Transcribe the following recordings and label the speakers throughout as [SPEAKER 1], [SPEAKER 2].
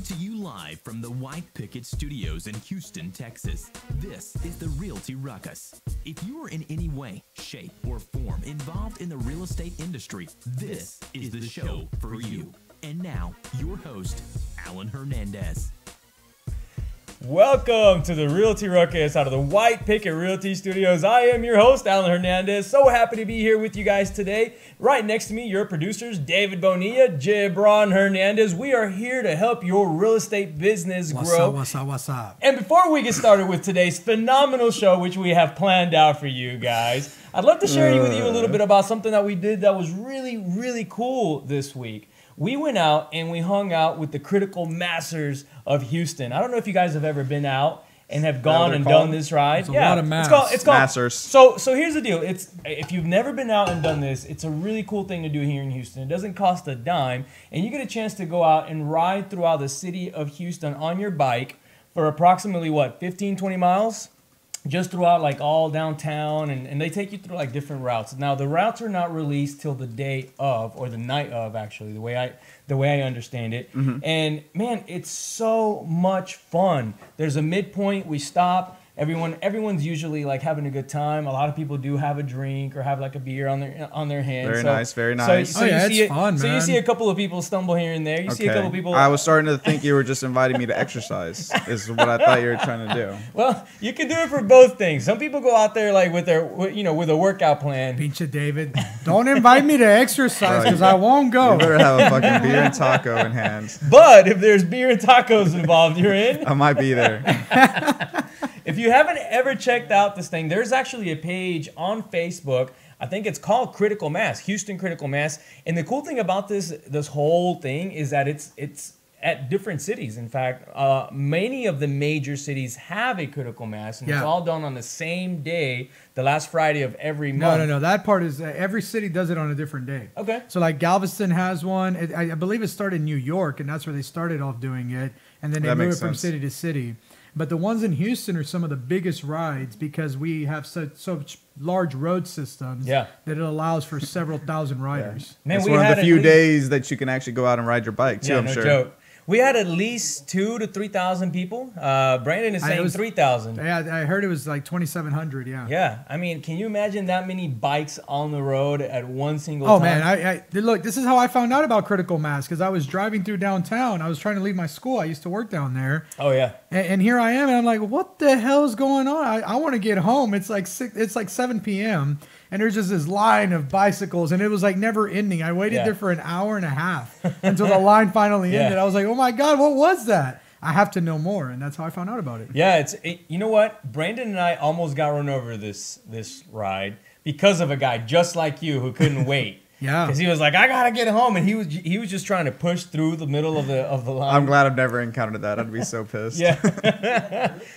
[SPEAKER 1] to you live from the White Picket Studios in Houston, Texas. This is the Realty Ruckus. If you are in any way, shape, or form involved in the real estate industry, this is the show for you. And now, your host, Alan Hernandez.
[SPEAKER 2] Welcome to the Realty Ruckus out of the White Picket Realty Studios. I am your host, Alan Hernandez. So happy to be here with you guys today. Right next to me, your producers, David Bonilla, Gibran Hernandez. We are here to help your real estate business grow.
[SPEAKER 3] What's up?
[SPEAKER 2] And before we get started with today's phenomenal show, which we have planned out for you guys, I'd love to share with you a little bit about something that we did that was really, really cool this week. We went out and we hung out with the critical massers of Houston. I don't know if you guys have ever been out and have gone and done this ride.
[SPEAKER 3] It's a lot of mass.
[SPEAKER 2] It's called
[SPEAKER 4] Massers.
[SPEAKER 2] So here's the deal. If you've never been out and done this, it's a really cool thing to do here in Houston. It doesn't cost a dime, and you get a chance to go out and ride throughout the city of Houston on your bike for approximately 15, 20 miles? Just throughout like all downtown, and they take you through like different routes. Now the routes are not released till the day of, or the night of, actually, the way I understand it. Mm-hmm. And man, it's so much fun. There's a midpoint, we stop. Everyone's usually like having a good time. A lot of people do have a drink or have like a beer on their hand.
[SPEAKER 4] Very nice.
[SPEAKER 2] So it's fun, man. So you see a couple of people stumble here and there. You see a couple of people.
[SPEAKER 4] I was starting to think you were just inviting me to exercise. Is what I thought you were trying to do.
[SPEAKER 2] Well, you can do it for both things. Some people go out there like with a workout plan.
[SPEAKER 3] Pinche David, don't invite me to exercise because I won't go.
[SPEAKER 4] You better have a fucking beer and taco in hand.
[SPEAKER 2] But if there's beer and tacos involved, you're in.
[SPEAKER 4] I might be there.
[SPEAKER 2] If you haven't ever checked out this thing, there's actually a page on Facebook. I think it's called Critical Mass, Houston Critical Mass. And the cool thing about this whole thing is that it's at different cities. In fact, many of the major cities have a critical mass, and it's all done on the same day, the last Friday of every month.
[SPEAKER 3] No. That part is every city does it on a different day.
[SPEAKER 2] Okay.
[SPEAKER 3] So like Galveston has one. I believe it started in New York, and that's where they started off doing it. And then they moved it from city to city. But the ones in Houston are some of the biggest rides because we have such large road systems that it allows for several thousand riders.
[SPEAKER 4] Yeah. Man, it's one of the few days that you can actually go out and ride your bike too, I'm sure. Joke.
[SPEAKER 2] We had at least 2,000 to 3,000 people. Brandon is saying 3,000.
[SPEAKER 3] Yeah, I heard it was like 2,700. Yeah.
[SPEAKER 2] Yeah, I mean, can you imagine that many bikes on the road at one single time?
[SPEAKER 3] Oh man, look, this is how I found out about critical mass because I was driving through downtown. I was trying to leave my school. I used to work down there.
[SPEAKER 2] Oh yeah.
[SPEAKER 3] And here I am, and I'm like, what the hell is going on? I want to get home. It's like 7 p.m. And there's just this line of bicycles, and it was like never ending. I waited there for an hour and a half until the line finally ended. I was like, oh my God, what was that? I have to know more, and that's how I found out about it.
[SPEAKER 2] Yeah, you know what? Brandon and I almost got run over this ride because of a guy just like you who couldn't wait.
[SPEAKER 3] Yeah,
[SPEAKER 2] because he was like, I gotta get home, and he was just trying to push through the middle of the line.
[SPEAKER 4] I'm glad I've never encountered that. I'd be so pissed.
[SPEAKER 2] Yeah.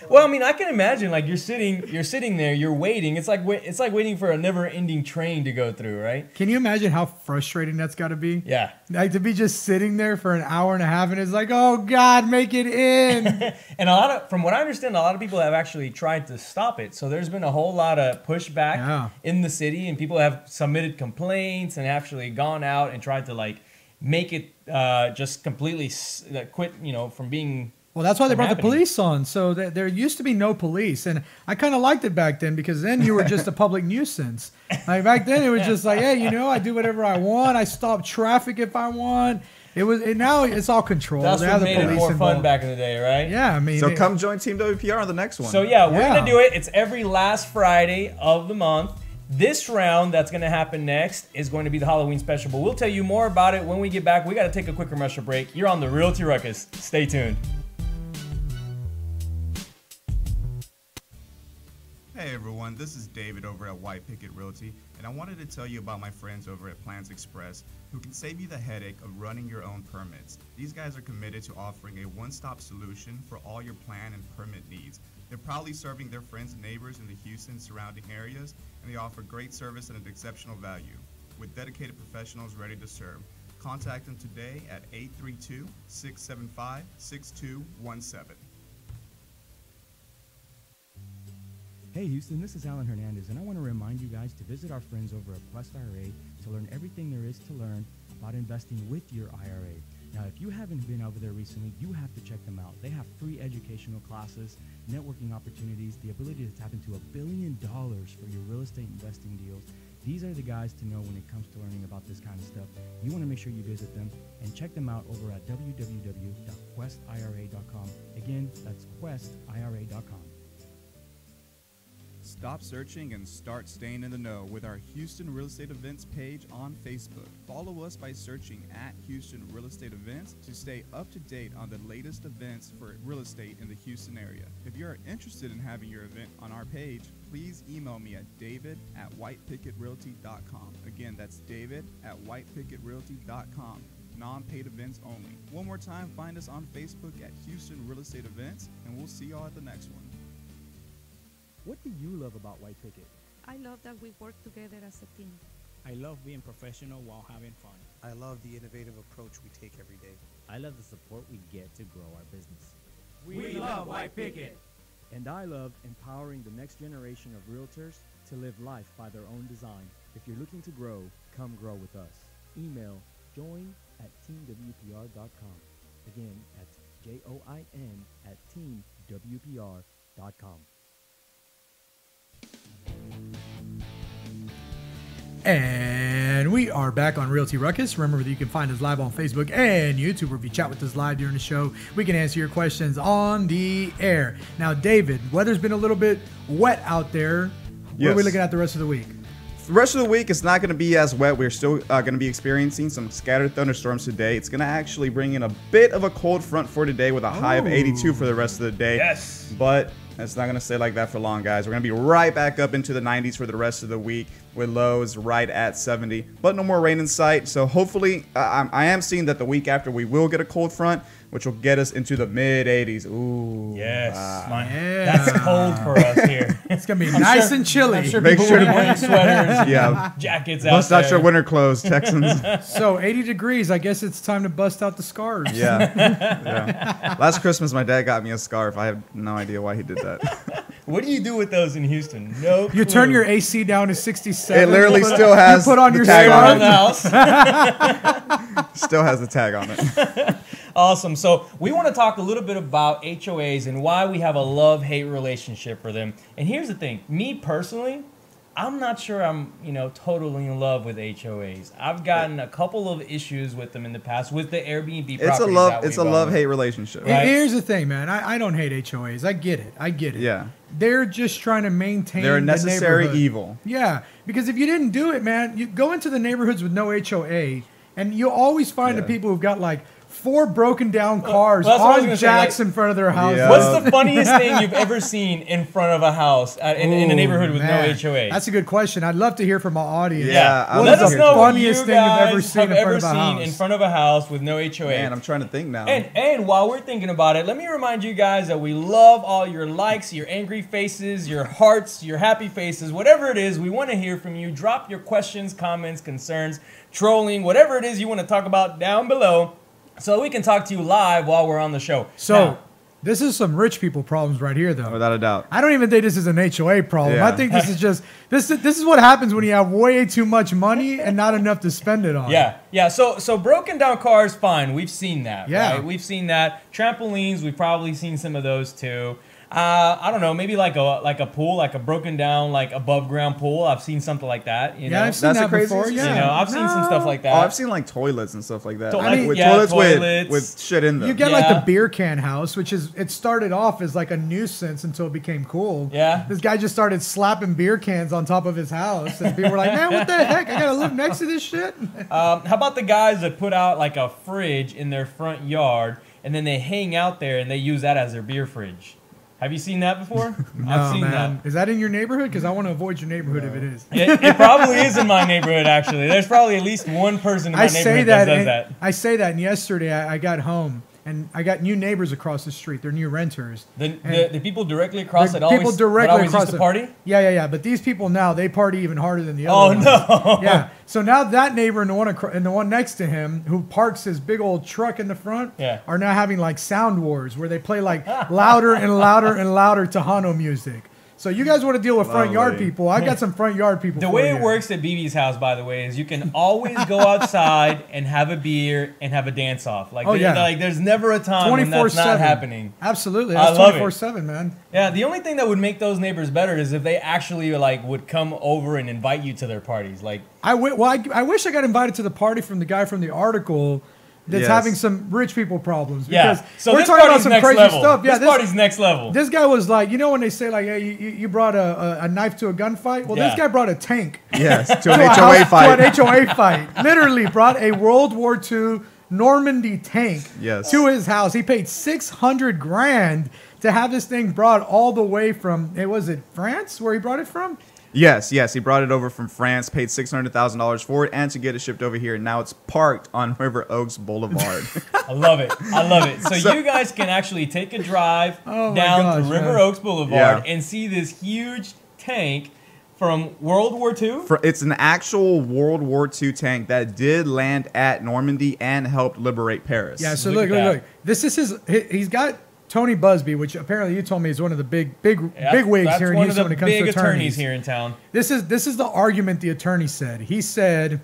[SPEAKER 2] Well, I mean, I can imagine like you're sitting there, you're waiting. It's like waiting for a never-ending train to go through, right?
[SPEAKER 3] Can you imagine how frustrating that's got to be?
[SPEAKER 2] Yeah.
[SPEAKER 3] Like to be just sitting there for an hour and a half, and it's like, oh God, make it in.
[SPEAKER 2] And from what I understand, a lot of people have actually tried to stop it. So there's been a whole lot of pushback in the city, and people have submitted complaints and actually gone out and tried to like make it just completely quit, from being.
[SPEAKER 3] Well, that's why they brought the police on. So there used to be no police, and I kind of liked it back then because then you were just a public nuisance. Like back then, it was just like, hey, I do whatever I want. I stop traffic if I want. Now it's all controlled.
[SPEAKER 2] That's what made it more fun back in the day, right?
[SPEAKER 3] Yeah, I mean.
[SPEAKER 4] So come join Team WPR on the next one.
[SPEAKER 2] So we're gonna do it. It's every last Friday of the month. This round that's going to happen next is going to be the Halloween special, but we'll tell you more about it when we get back. We got to take a quick commercial break. You're on the Realty Ruckus. Stay tuned.
[SPEAKER 5] Hey everyone, this is David over at White Picket Realty, and I wanted to tell you about my friends over at Plans Express who can save you the headache of running your own permits. These guys are committed to offering a one-stop solution for all your plan and permit needs. They're proudly serving their friends and neighbors in the Houston surrounding areas, and they offer great service at an exceptional value. With dedicated professionals ready to serve, contact them today at 832-675-6217.
[SPEAKER 6] Hey Houston, this is Alan Hernandez, and I want to remind you guys to visit our friends over at Plus IRA to learn everything there is to learn about investing with your IRA. Now, if you haven't been over there recently, you have to check them out. They have free educational classes, networking opportunities, the ability to tap into $1 billion for your real estate investing deals. These are the guys to know when it comes to learning about this kind of stuff. You want to make sure you visit them and check them out over at www.questira.com. Again, that's questira.com.
[SPEAKER 4] Stop searching and start staying in the know with our Houston Real Estate Events page on Facebook. Follow us by searching at Houston Real Estate Events to stay up to date on the latest events for real estate in the Houston area. If you are interested in having your event on our page, please email me at david@whitepicketrealty.com. Again, that's david@whitepicketrealty.com. Non-paid events only. One more time, find us on Facebook at Houston Real Estate Events, and we'll see y'all at the next one.
[SPEAKER 6] What do you love about White Picket?
[SPEAKER 7] I love that we work together as a team.
[SPEAKER 8] I love being professional while having fun.
[SPEAKER 9] I love the innovative approach we take every day.
[SPEAKER 10] I love the support we get to grow our business.
[SPEAKER 2] We love White Picket.
[SPEAKER 6] And I love empowering the next generation of realtors to live life by their own design. If you're looking to grow, come grow with us. Email join@teamwpr.com. Again, that's join@teamwpr.com.
[SPEAKER 3] And we are back on Realty Ruckus. Remember that you can find us live on Facebook and YouTube, or if you chat with us live during the show, we can answer your questions on the air. Now, David, weather's been a little bit wet out there. What are we looking at the rest of the week?
[SPEAKER 4] The rest of the week, it's not going to be as wet. We're still going to be experiencing some scattered thunderstorms today. It's going to actually bring in a bit of a cold front for today with a high of 82 for the rest of the day.
[SPEAKER 2] Yes.
[SPEAKER 4] But it's not going to stay like that for long, guys. We're going to be right back up into the 90s for the rest of the week with lows right at 70. But no more rain in sight. So hopefully, I am seeing that the week after we will get a cold front, which will get us into the mid-80s. Ooh.
[SPEAKER 2] Yes.
[SPEAKER 3] Yeah.
[SPEAKER 2] That's cold for us here.
[SPEAKER 3] It's going to be nice and chilly.
[SPEAKER 2] I'm sure
[SPEAKER 4] Make
[SPEAKER 2] people
[SPEAKER 4] sure
[SPEAKER 2] will be
[SPEAKER 4] to-
[SPEAKER 2] wearing sweaters,
[SPEAKER 4] Yeah.
[SPEAKER 2] jackets out
[SPEAKER 4] Bust out
[SPEAKER 2] there.
[SPEAKER 4] your winter clothes, Texans.
[SPEAKER 3] So 80 degrees, I guess it's time to bust out the scarves.
[SPEAKER 4] Yeah. Last Christmas, my dad got me a scarf. I have no idea why he did that.
[SPEAKER 2] What do you do with those in Houston? No
[SPEAKER 3] You
[SPEAKER 2] clue.
[SPEAKER 3] turn your AC down to 67.
[SPEAKER 4] It literally
[SPEAKER 3] You put-
[SPEAKER 4] still has
[SPEAKER 3] you put on
[SPEAKER 4] the
[SPEAKER 3] your
[SPEAKER 4] tag
[SPEAKER 2] around the
[SPEAKER 3] scarf.
[SPEAKER 2] house.
[SPEAKER 4] Still has the tag on it.
[SPEAKER 2] Awesome. So we want to talk a little bit about HOAs and why we have a love-hate relationship for them. And here's the thing. Me personally, I'm not sure I'm, totally in love with HOAs. I've gotten a couple of issues with them in the past with the Airbnb properties.
[SPEAKER 4] It's a love-hate relationship.
[SPEAKER 2] Right.
[SPEAKER 3] Here's the thing, man. I don't hate HOAs. I get it.
[SPEAKER 4] Yeah.
[SPEAKER 3] They're just trying to maintain
[SPEAKER 4] They're a
[SPEAKER 3] the
[SPEAKER 4] necessary
[SPEAKER 3] neighborhood.
[SPEAKER 4] evil.
[SPEAKER 3] Yeah, because if you didn't do it, man, you go into the neighborhoods with no HOA, and you'll always find the people who've got like 4 broken down cars
[SPEAKER 2] well, that's what I was
[SPEAKER 3] on
[SPEAKER 2] gonna
[SPEAKER 3] jacks
[SPEAKER 2] say, like,
[SPEAKER 3] in front of their houses.
[SPEAKER 4] Yeah.
[SPEAKER 2] What's the funniest thing you've ever seen in front of a house in a neighborhood with
[SPEAKER 3] Man,
[SPEAKER 2] no HOA?
[SPEAKER 3] That's a good question. I'd love to hear from my audience.
[SPEAKER 4] Yeah, I
[SPEAKER 3] What
[SPEAKER 2] Let
[SPEAKER 3] is
[SPEAKER 2] us
[SPEAKER 3] the
[SPEAKER 2] know what
[SPEAKER 3] funniest
[SPEAKER 2] you
[SPEAKER 3] thing you've ever
[SPEAKER 2] guys
[SPEAKER 3] seen
[SPEAKER 2] have
[SPEAKER 3] in front
[SPEAKER 2] ever
[SPEAKER 3] of a
[SPEAKER 2] seen
[SPEAKER 3] house?
[SPEAKER 2] in front of a house with no HOA.
[SPEAKER 4] Man, I'm trying to think now.
[SPEAKER 2] And while we're thinking about it, let me remind you guys that we love all your likes, your angry faces, your hearts, your happy faces, whatever it is. We want to hear from you. Drop your questions, comments, concerns, trolling, whatever it is you want to talk about down below, so we can talk to you live while we're on the show.
[SPEAKER 3] So
[SPEAKER 2] Now,
[SPEAKER 3] this is some rich people problems right here, though.
[SPEAKER 4] Without a doubt.
[SPEAKER 3] I don't even think this is an HOA problem.
[SPEAKER 4] Yeah.
[SPEAKER 3] I think this is just this is what happens when you have way too much money and not enough to spend it on.
[SPEAKER 2] yeah. So broken down cars, fine. We've seen that.
[SPEAKER 3] Yeah.
[SPEAKER 2] Right? We've seen that. Trampolines, we've probably seen some of those too. I don't know, maybe like a pool, like a broken down, like above ground pool. I've seen something like that. You know?
[SPEAKER 3] I've seen
[SPEAKER 4] That's
[SPEAKER 3] that
[SPEAKER 4] the craziest
[SPEAKER 3] before.
[SPEAKER 4] thing.
[SPEAKER 3] Yeah,
[SPEAKER 2] I've seen some stuff like that.
[SPEAKER 4] Oh, I've seen like toilets and stuff like that.
[SPEAKER 2] Toilets,
[SPEAKER 4] Toilets
[SPEAKER 2] toilets.
[SPEAKER 4] with shit in them.
[SPEAKER 3] You get like
[SPEAKER 2] Yeah.
[SPEAKER 3] the beer can house, which is it started off as like a nuisance until it became cool.
[SPEAKER 2] Yeah.
[SPEAKER 3] This guy just started slapping beer cans on top of his house, and people were like, "Man, what the heck? I gotta live next to this shit."
[SPEAKER 2] How about the guys that put out like a fridge in their front yard and then they hang out there and they use that as their beer fridge? Have you seen that before? I've seen that.
[SPEAKER 3] Is that in your neighborhood? Because I want to avoid your neighborhood if it is.
[SPEAKER 2] It probably is in my neighborhood, actually. There's probably at least one person in my neighborhood that does that.
[SPEAKER 3] I say that, and yesterday I got home and I got new neighbors across the street. They're new renters.
[SPEAKER 2] The people directly across
[SPEAKER 3] The
[SPEAKER 2] that always,
[SPEAKER 3] people directly
[SPEAKER 2] that always
[SPEAKER 3] across
[SPEAKER 2] used to
[SPEAKER 3] the-
[SPEAKER 2] party?
[SPEAKER 3] Yeah. But these people now, they party even harder than the other
[SPEAKER 2] Oh,
[SPEAKER 3] ones.
[SPEAKER 2] no.
[SPEAKER 3] Yeah. So now that neighbor and the one next to him, who parks his big old truck in the front, are now having like sound wars where they play like louder and louder and louder Tejano music. So you guys want to deal with front yard
[SPEAKER 5] Lovely.
[SPEAKER 3] people? I got some front yard people.
[SPEAKER 2] The
[SPEAKER 3] for
[SPEAKER 2] way
[SPEAKER 3] you.
[SPEAKER 2] it works at BB's house, by the way, is you can always go outside and have a beer and have a dance off. Like, like there's never a time when that's not happening.
[SPEAKER 3] Absolutely,
[SPEAKER 2] I
[SPEAKER 3] that's
[SPEAKER 2] love
[SPEAKER 3] 24/7, man.
[SPEAKER 2] Yeah, the only thing that would make those neighbors better is if they actually like would come over and invite you to their parties. Like,
[SPEAKER 3] I wish I got invited to the party from the guy from the article that's having some rich people problems. Because
[SPEAKER 2] so
[SPEAKER 3] we're talking about some crazy stuff. Yeah,
[SPEAKER 2] this party's next level.
[SPEAKER 3] This guy was like, you know when they say like, hey, you brought a knife to a gunfight? Well, this guy brought a tank.
[SPEAKER 5] Yes, to an HOA fight.
[SPEAKER 3] To an HOA fight. Literally brought a World War II Normandy tank to his house. He paid $600,000 to have this thing brought all the way from, was it France where he brought it from?
[SPEAKER 5] Yes, he brought it over from France, paid $600,000 for it, and to get it shipped over here. And now it's parked on River Oaks Boulevard.
[SPEAKER 2] I love it. I love it. So you guys can actually take a drive down to River Oaks Boulevard and see this huge tank from World War II?
[SPEAKER 5] It's an actual World War II tank that did land at Normandy and helped liberate Paris.
[SPEAKER 3] Yeah, so look. This is he's got Tony Busby, which apparently you told me is one of the big wigs here in Houston when it comes to
[SPEAKER 2] attorneys here in town.
[SPEAKER 3] This is the argument the attorney said. He said,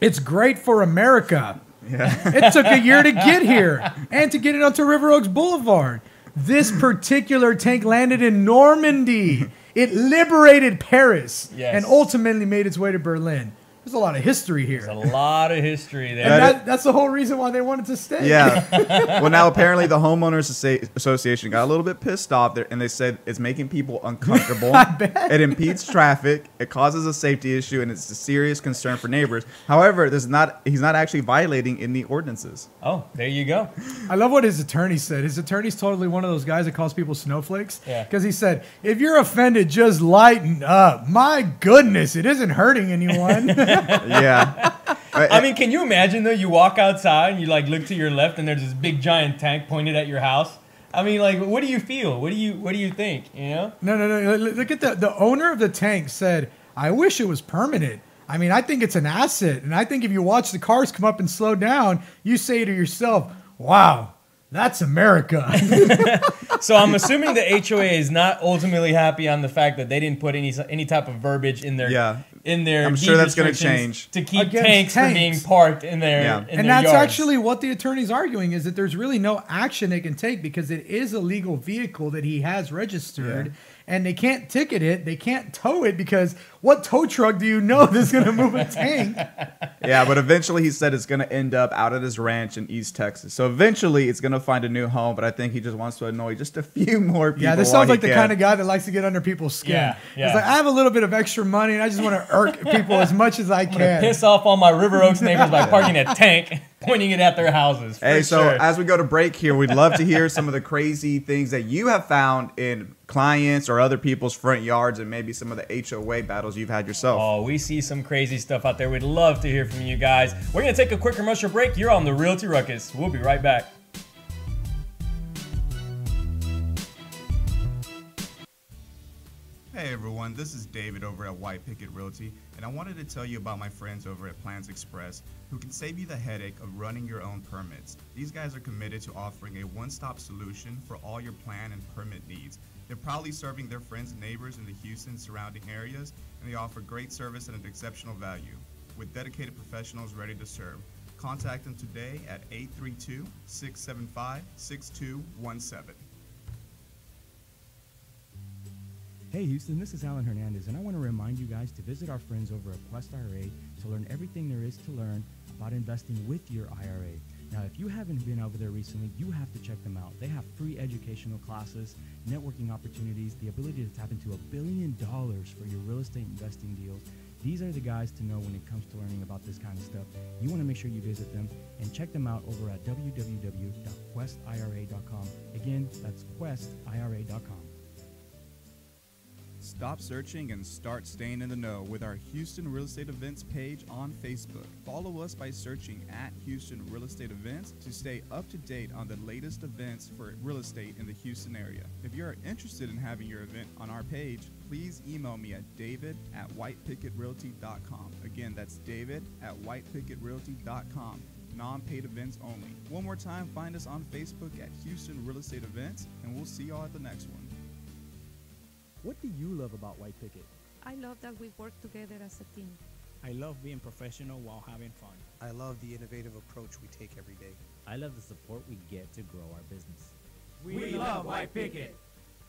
[SPEAKER 3] it's great for America.
[SPEAKER 5] Yeah.
[SPEAKER 3] It took a year to get here and to get it onto River Oaks Boulevard. This particular tank landed in Normandy. It liberated Paris and ultimately made its way to Berlin. There's a lot of history here.
[SPEAKER 2] There's a lot of history there.
[SPEAKER 3] And that's the whole reason why they wanted to stay.
[SPEAKER 5] Yeah. Well, now apparently the Homeowners Association got a little bit pissed off there, and they said it's making people uncomfortable.
[SPEAKER 3] I bet.
[SPEAKER 5] It impedes traffic. It causes a safety issue, and it's a serious concern for neighbors. However, he's not actually violating any ordinances.
[SPEAKER 2] Oh, there you go.
[SPEAKER 3] I love what his attorney said. His attorney's totally one of those guys that calls people snowflakes.
[SPEAKER 2] Yeah.
[SPEAKER 3] Because he said, if you're offended, just lighten up. My goodness, it isn't hurting anyone.
[SPEAKER 5] Yeah.
[SPEAKER 2] I mean, can you imagine though? You walk outside and you like look to your left and there's this big giant tank pointed at your house. I mean, like, what do you feel? What do you think? You know?
[SPEAKER 3] No. Look at the owner of the tank said, I wish it was permanent. I mean, I think it's an asset. And I think if you watch the cars come up and slow down, you say to yourself, wow, that's America.
[SPEAKER 2] So I'm assuming the HOA is not ultimately happy on the fact that they didn't put any type of verbiage in their
[SPEAKER 5] I'm sure that's going to change
[SPEAKER 2] to keep tanks from being parked in their in
[SPEAKER 3] and
[SPEAKER 2] their
[SPEAKER 3] that's
[SPEAKER 2] yards.
[SPEAKER 3] actually what the attorney's arguing is that there's really no action they can take because it is a legal vehicle that he has registered. And they can't ticket it. They can't tow it because what tow truck do you know that's going to move a tank?
[SPEAKER 5] Yeah, but eventually he said it's going to end up out at his ranch in East Texas. So eventually it's going to find a new home, but I think he just wants to annoy just a few more people.
[SPEAKER 3] Yeah, this sounds like the kind of guy that likes to get under people's skin.
[SPEAKER 2] Yeah.
[SPEAKER 3] It's like, I have a little bit of extra money and I just want to irk people as much as I can.
[SPEAKER 2] Piss off all my River Oaks neighbors by parking a tank, pointing it at their houses.
[SPEAKER 5] Hey, so as we go to break here, we'd love to hear some of the crazy things that you have found in clients or other people's front yards and maybe some of the HOA battles you've had yourself.
[SPEAKER 2] Oh, we see some crazy stuff out there. We'd love to hear from you guys. We're going to take a quick commercial break. You're on the Realty Ruckus. We'll be right back.
[SPEAKER 5] Hey everyone, this is David over at White Picket Realty, and I wanted to tell you about my friends over at Plans Express who can save you the headache of running your own permits. These guys are committed to offering a one-stop solution for all your plan and permit needs. They're proudly serving their friends and neighbors in the Houston surrounding areas, and they offer great service at an exceptional value. With dedicated professionals ready to serve, contact them today at 832-675-6217.
[SPEAKER 6] Hey Houston, this is Alan Hernandez, and I want to remind you guys to visit our friends over at Quest IRA to learn everything there is to learn about investing with your IRA. Now, if you haven't been over there recently, you have to check them out. They have free educational classes, networking opportunities, the ability to tap into $1 billion for your real estate investing deals. These are the guys to know when it comes to learning about this kind of stuff. You want to make sure you visit them and check them out over at www.questira.com. Again, that's questira.com.
[SPEAKER 4] Stop searching and start staying in the know with our Houston Real Estate Events page on Facebook. Follow us by searching at Houston Real Estate Events to stay up to date on the latest events for real estate in the Houston area. If you are interested in having your event on our page, please email me at david@whitepickettrealty.com. Again, that's david@whitepickettrealty.com. Non-paid events only. One more time, find us on Facebook at Houston Real Estate Events, and we'll see y'all at the next one.
[SPEAKER 6] What do you love about White Picket?
[SPEAKER 7] I love that we work together as a team.
[SPEAKER 8] I love being professional while having fun.
[SPEAKER 9] I love the innovative approach we take every day.
[SPEAKER 10] I love the support we get to grow our business.
[SPEAKER 2] We love White Picket.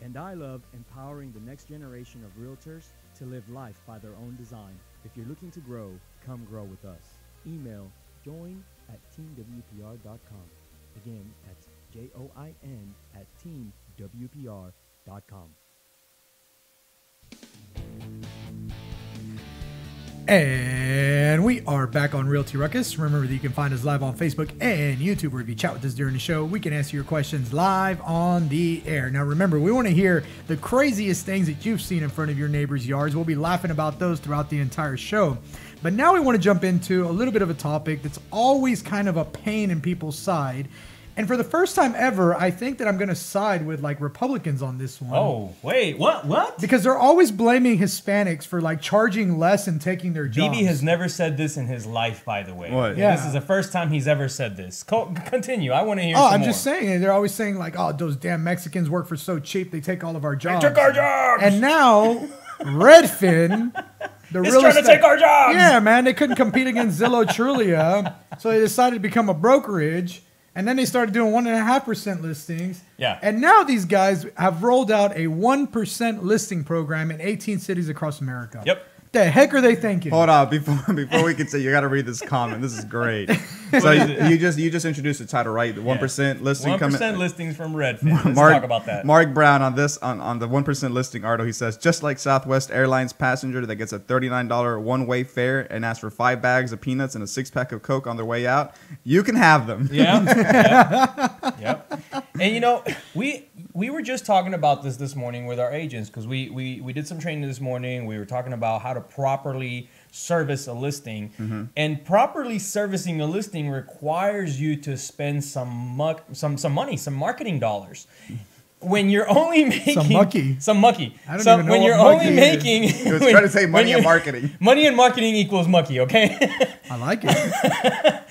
[SPEAKER 6] And I love empowering the next generation of realtors to live life by their own design. If you're looking to grow, come grow with us. Email join@teamwpr.com. Again, that's join@teamwpr.com.
[SPEAKER 3] And we are back on Realty Ruckus. Remember that you can find us live on Facebook and YouTube, where if you chat with us during the show, we can answer your questions live on the air. Now, remember, we want to hear the craziest things that you've seen in front of your neighbors' yards. We'll be laughing about those throughout the entire show. But now we want to jump into a little bit of a topic that's always kind of a pain in people's side. And for the first time ever, I think that I'm going to side with like Republicans on this one.
[SPEAKER 2] Oh, wait, what?
[SPEAKER 3] Because they're always blaming Hispanics for like charging less and taking their jobs.
[SPEAKER 2] BB has never said this in his life, by the way.
[SPEAKER 3] What? Yeah.
[SPEAKER 2] This is the first time he's ever said this. Continue. I want to hear some
[SPEAKER 3] I'm
[SPEAKER 2] more.
[SPEAKER 3] just saying. They're always saying like, oh, those damn Mexicans work for so cheap. They take all of our jobs.
[SPEAKER 2] They took our jobs!
[SPEAKER 3] And now Redfin...
[SPEAKER 2] It's trying to take our jobs!
[SPEAKER 3] Yeah, man. They couldn't compete against Zillow Trulia. So they decided to become a brokerage. And then they started doing 1.5% listings.
[SPEAKER 2] Yeah.
[SPEAKER 3] And now these guys have rolled out a 1% listing program in 18 cities across America.
[SPEAKER 2] Yep.
[SPEAKER 3] The heck are they thinking?
[SPEAKER 5] Hold on, before we can say, you got to read this comment. This is great. So you just introduced the title, right? The 1% listing
[SPEAKER 2] 1% listings from Redfin. Let's talk about that.
[SPEAKER 5] Mark Brown on the 1% listing article, he says, just like Southwest Airlines passenger that gets a $39 one-way fare and asks for 5 bags of peanuts and a 6-pack of Coke on their way out, you can have them.
[SPEAKER 2] Yeah. Yep. And you know, we were just talking about this morning with our agents, because we did some training this morning. We were talking about how to properly service a listing.
[SPEAKER 5] Mm-hmm.
[SPEAKER 2] And properly servicing a listing requires you to spend some money, some marketing dollars. When you're only making some mucky.
[SPEAKER 3] I don't even know
[SPEAKER 2] when
[SPEAKER 3] what
[SPEAKER 2] you're
[SPEAKER 3] mucky
[SPEAKER 2] only making
[SPEAKER 5] He was trying to say money and marketing.
[SPEAKER 2] Money and marketing equals mucky, okay?
[SPEAKER 3] I like it.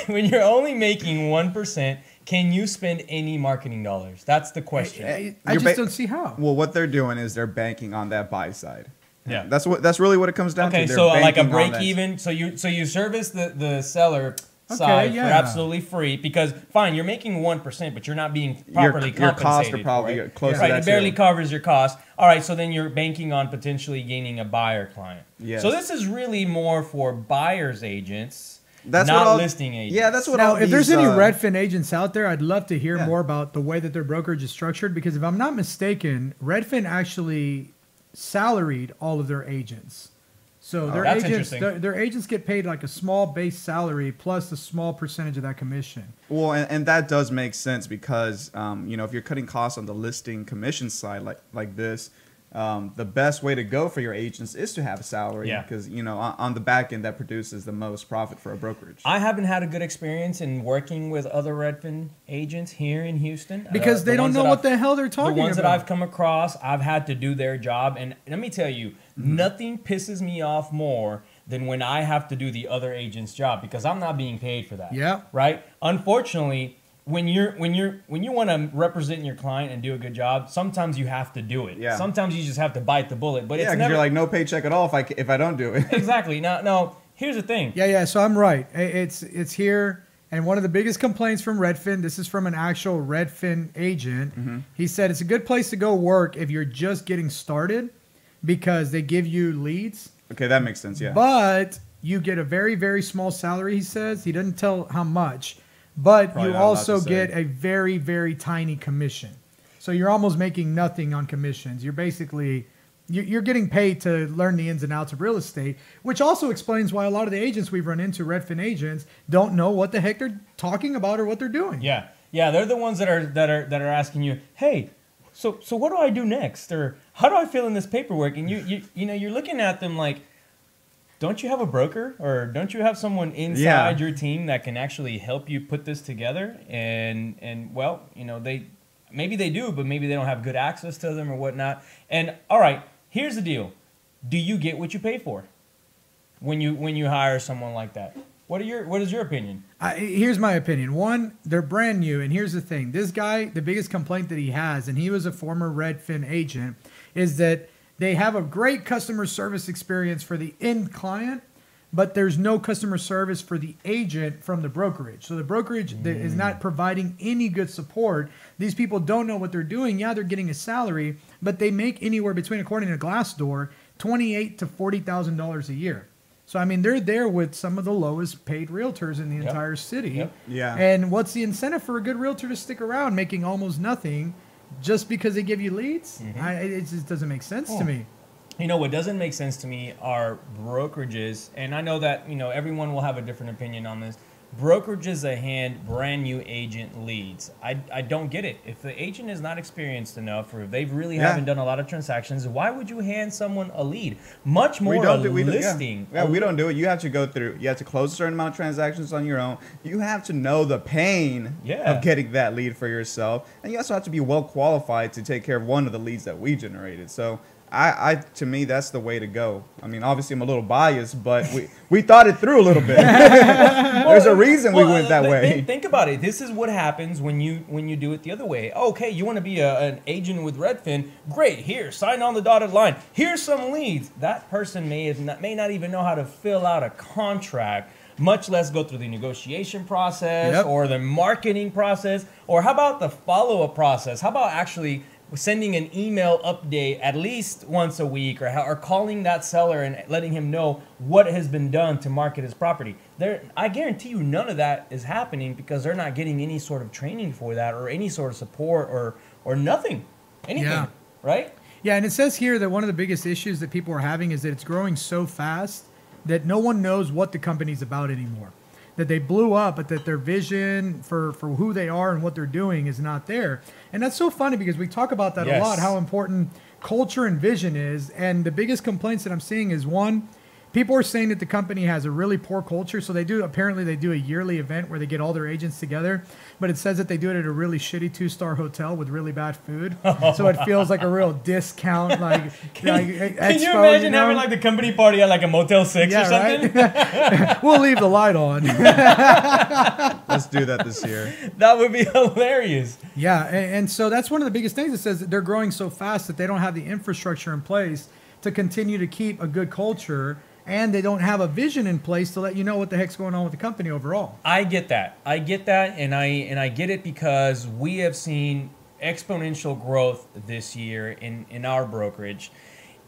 [SPEAKER 2] when you're only making 1%, can you spend any marketing dollars? That's the question.
[SPEAKER 3] I just don't see how.
[SPEAKER 5] Well, what they're doing is they're banking on that buy side.
[SPEAKER 2] Yeah.
[SPEAKER 5] That's really what it comes down to.
[SPEAKER 2] Okay,
[SPEAKER 5] They're
[SPEAKER 2] so like a
[SPEAKER 5] banking on
[SPEAKER 2] break
[SPEAKER 5] that.
[SPEAKER 2] even. So you service the seller side for absolutely free, because fine, you're making 1%, but you're not being properly compensated.
[SPEAKER 5] Your costs are probably
[SPEAKER 2] right?
[SPEAKER 5] close to
[SPEAKER 2] right,
[SPEAKER 5] that
[SPEAKER 2] it barely
[SPEAKER 5] too.
[SPEAKER 2] covers your costs. All right, so then you're banking on potentially gaining a buyer client.
[SPEAKER 5] Yes.
[SPEAKER 2] So this is really more for buyers agents.
[SPEAKER 5] That's
[SPEAKER 2] not
[SPEAKER 5] what all,
[SPEAKER 2] listing agents.
[SPEAKER 5] Yeah, that's what
[SPEAKER 3] now,
[SPEAKER 5] all
[SPEAKER 3] if
[SPEAKER 5] these,
[SPEAKER 3] there's any Redfin agents out there, I'd love to hear
[SPEAKER 5] Yeah.
[SPEAKER 3] more about the way that their brokerage is structured, because if I'm not mistaken, Redfin actually salaried all of their agents. So their
[SPEAKER 2] That's
[SPEAKER 3] agents,
[SPEAKER 2] interesting.
[SPEAKER 3] their agents get paid like a small base salary plus a small percentage of that commission.
[SPEAKER 5] Well, and that does make sense because if you're cutting costs on the listing commission side like this, the best way to go for your agents is to have a salary,
[SPEAKER 2] Yeah.
[SPEAKER 5] because on the back end that produces the most profit for a brokerage.
[SPEAKER 2] I haven't had a good experience in working with other Redfin agents here in Houston
[SPEAKER 3] Because they don't know what the hell they're talking about.
[SPEAKER 2] The ones that I've come across, I've had to do their job. And let me tell you, nothing pisses me off more than when I have to do the other agent's job, because I'm not being paid for that.
[SPEAKER 3] Yeah.
[SPEAKER 2] Right? Unfortunately, when you want to represent your client and do a good job, sometimes you have to do it.
[SPEAKER 5] Yeah.
[SPEAKER 2] Sometimes you just have to bite the bullet. But
[SPEAKER 5] Yeah,
[SPEAKER 2] it's
[SPEAKER 5] because
[SPEAKER 2] never
[SPEAKER 5] you're like, no paycheck at all if I don't do it.
[SPEAKER 2] exactly. Now, here's the thing.
[SPEAKER 3] Yeah. So I'm right. It's here. And one of the biggest complaints from Redfin, this is from an actual Redfin agent. He said it's a good place to go work if you're just getting started, because they give you leads.
[SPEAKER 5] Okay, that makes sense, yeah.
[SPEAKER 3] But you get a very, very small salary, he says. He doesn't tell how much. But
[SPEAKER 5] Probably
[SPEAKER 3] you
[SPEAKER 5] not allowed
[SPEAKER 3] also
[SPEAKER 5] to say.
[SPEAKER 3] get a very, very tiny commission. So you're almost making nothing on commissions. You're basically... You're getting paid to learn the ins and outs of real estate, which also explains why a lot of the agents we've run into, Redfin agents, don't know what the heck they're talking about or what they're doing.
[SPEAKER 2] Yeah, they're the ones that are asking you, hey, so what do I do next, or how do I fill in this paperwork? And you're looking at them like, don't you have a broker, or don't you have someone inside your team that can actually help you put this together? And well, maybe they do, but maybe they don't have good access to them or whatnot. And all right, here's the deal: do you get what you pay for when you hire someone like that? What is your opinion?
[SPEAKER 3] Here's my opinion. One, they're brand new, and here's the thing. This guy, the biggest complaint that he has, and he was a former Redfin agent, is that they have a great customer service experience for the end client, but there's no customer service for the agent from the brokerage. So the brokerage is not providing any good support. These people don't know what they're doing. Yeah, they're getting a salary, but they make anywhere between, according to Glassdoor, $28,000 to $40,000 a year. So, I mean, they're there with some of the lowest paid realtors in the entire city.
[SPEAKER 2] Yep.
[SPEAKER 5] Yeah.
[SPEAKER 3] And what's the incentive for a good realtor to stick around making almost nothing just because they give you leads? It just doesn't make sense to me.
[SPEAKER 2] You know, what doesn't make sense to me are brokerages. And I know that, you know, everyone will have a different opinion on this. Brokerages that hand brand new agent leads. I don't get it. If the agent is not experienced enough, or if they really haven't done a lot of transactions, why would you hand someone a lead? Much more listing.
[SPEAKER 5] We don't do it. You have to go through. You have to close a certain amount of transactions on your own. You have to know the pain of getting that lead for yourself, and you also have to be well qualified to take care of one of the leads that we generated. So. To me, that's the way to go. I mean, obviously, I'm a little biased, but we thought it through a little bit. There's a reason we went that way.
[SPEAKER 2] Think about it. This is what happens when you do it the other way. Okay, you want to be an agent with Redfin? Great. Here, sign on the dotted line. Here's some leads. That person may not even know how to fill out a contract, much less go through the negotiation process or the marketing process. Or how about the follow-up process? How about actually sending an email update at least once a week, or calling that seller and letting him know what has been done to market his property? I guarantee you none of that is happening because they're not getting any sort of training for that, or any sort of support, or nothing, anything, right?
[SPEAKER 3] Yeah, and it says here that one of the biggest issues that people are having is that it's growing so fast that no one knows what the company's about anymore. That they blew up, but that their vision for who they are and what they're doing is not there. And that's so funny because we talk about that a lot, how important culture and vision is. And the biggest complaints that I'm seeing is, one, people are saying that the company has a really poor culture. So apparently they do a yearly event where they get all their agents together, but it says that they do it at a really shitty 2-star hotel with really bad food. So it feels like a real discount,
[SPEAKER 2] Can you imagine having like the company party at like a Motel 6 or something?
[SPEAKER 3] Right? We'll leave the light on.
[SPEAKER 5] Let's do that this year.
[SPEAKER 2] That would be hilarious.
[SPEAKER 3] Yeah, and so that's one of the biggest things. It says that they're growing so fast that they don't have the infrastructure in place to continue to keep a good culture, and they don't have a vision in place to let you know what the heck's going on with the company overall.
[SPEAKER 2] I get that, and I get it because we have seen exponential growth this year in our brokerage.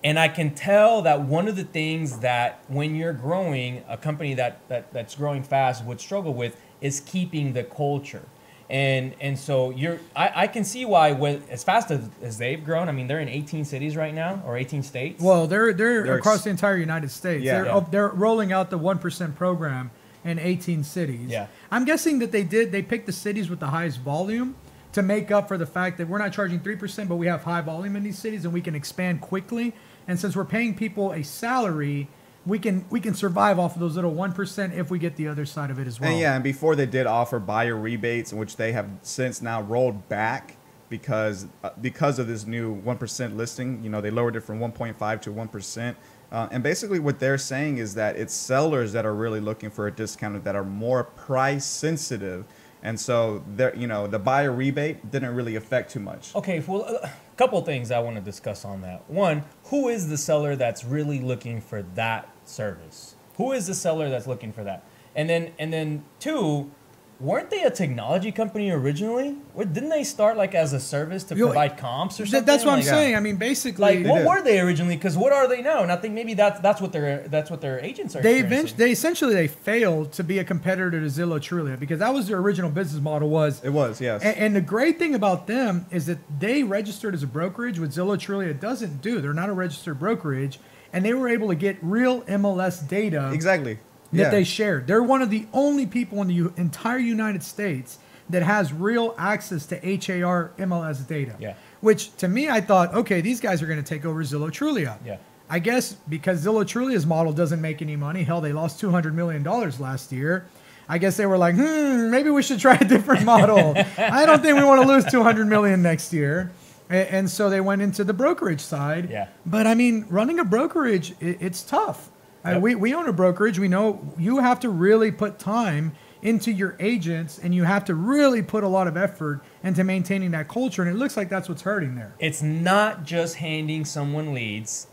[SPEAKER 2] And I can tell that one of the things that when you're growing, a company that's growing fast would struggle with is keeping the culture. And so I can see why as fast as they've grown. I mean, they're in 18 cities right now, or 18 states.
[SPEAKER 3] Well, they're across the entire United States.
[SPEAKER 2] Yeah.
[SPEAKER 3] They're rolling out the 1% program in 18 cities.
[SPEAKER 2] Yeah.
[SPEAKER 3] I'm guessing that they picked the cities with the highest volume to make up for the fact that we're not charging 3%, but we have high volume in these cities and we can expand quickly. And since we're paying people a salary, we can survive off of those little 1% if we get the other side of it as well.
[SPEAKER 5] And before they did offer buyer rebates, which they have since now rolled back because of this new 1% listing. You know, they lowered it from 1.5 to 1%. And basically what they're saying is that it's sellers that are really looking for a discount, that are more price sensitive. And so, the buyer rebate didn't really affect too much.
[SPEAKER 2] Okay, well, a couple things I want to discuss on that. One, who is the seller that's really looking for that service? Who is the seller that's looking for that? And then two, weren't they a technology company originally? Didn't they start like as a service to provide comps or something?
[SPEAKER 3] That's what I'm saying. I mean, basically,
[SPEAKER 2] what were they originally? Because what are they now? And I think maybe that's what their agents are.
[SPEAKER 3] They essentially failed to be a competitor to Zillow Trulia, because that was their original business model.
[SPEAKER 5] It was, yes.
[SPEAKER 3] And the great thing about them is that they registered as a brokerage, which Zillow Trulia doesn't do. They're not a registered brokerage, and they were able to get real MLS data.
[SPEAKER 5] Exactly.
[SPEAKER 3] That they shared. They're one of the only people in the entire United States that has real access to HAR MLS data.
[SPEAKER 2] Yeah.
[SPEAKER 3] Which to me, I thought, okay, these guys are going to take over Zillow Trulia.
[SPEAKER 2] Yeah.
[SPEAKER 3] I guess because Zillow Trulia's model doesn't make any money. Hell, they lost $200 million last year. I guess they were like, maybe we should try a different model. I don't think we want to lose $200 million next year. And so they went into the brokerage side.
[SPEAKER 2] Yeah.
[SPEAKER 3] But I mean, running a brokerage, it's tough. We own a brokerage. We know you have to really put time into your agents, and you have to really put a lot of effort into maintaining that culture. And it looks like that's what's hurting there.
[SPEAKER 2] It's not just handing someone leads,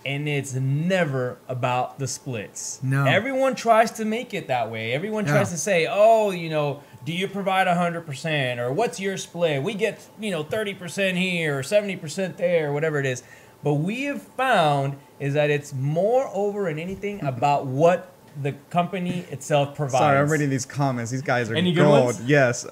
[SPEAKER 2] and it's never about the splits.
[SPEAKER 3] No.
[SPEAKER 2] Everyone tries to make it that way. Everyone tries to say, oh, do you provide 100%? Or what's your split? We get, 30% here or 70% there, or whatever it is. But we have found is that it's more over and anything about what the company itself provides.
[SPEAKER 5] Sorry, I'm reading these comments. These guys are
[SPEAKER 2] Any good
[SPEAKER 5] gold.
[SPEAKER 2] ones?
[SPEAKER 5] Yes.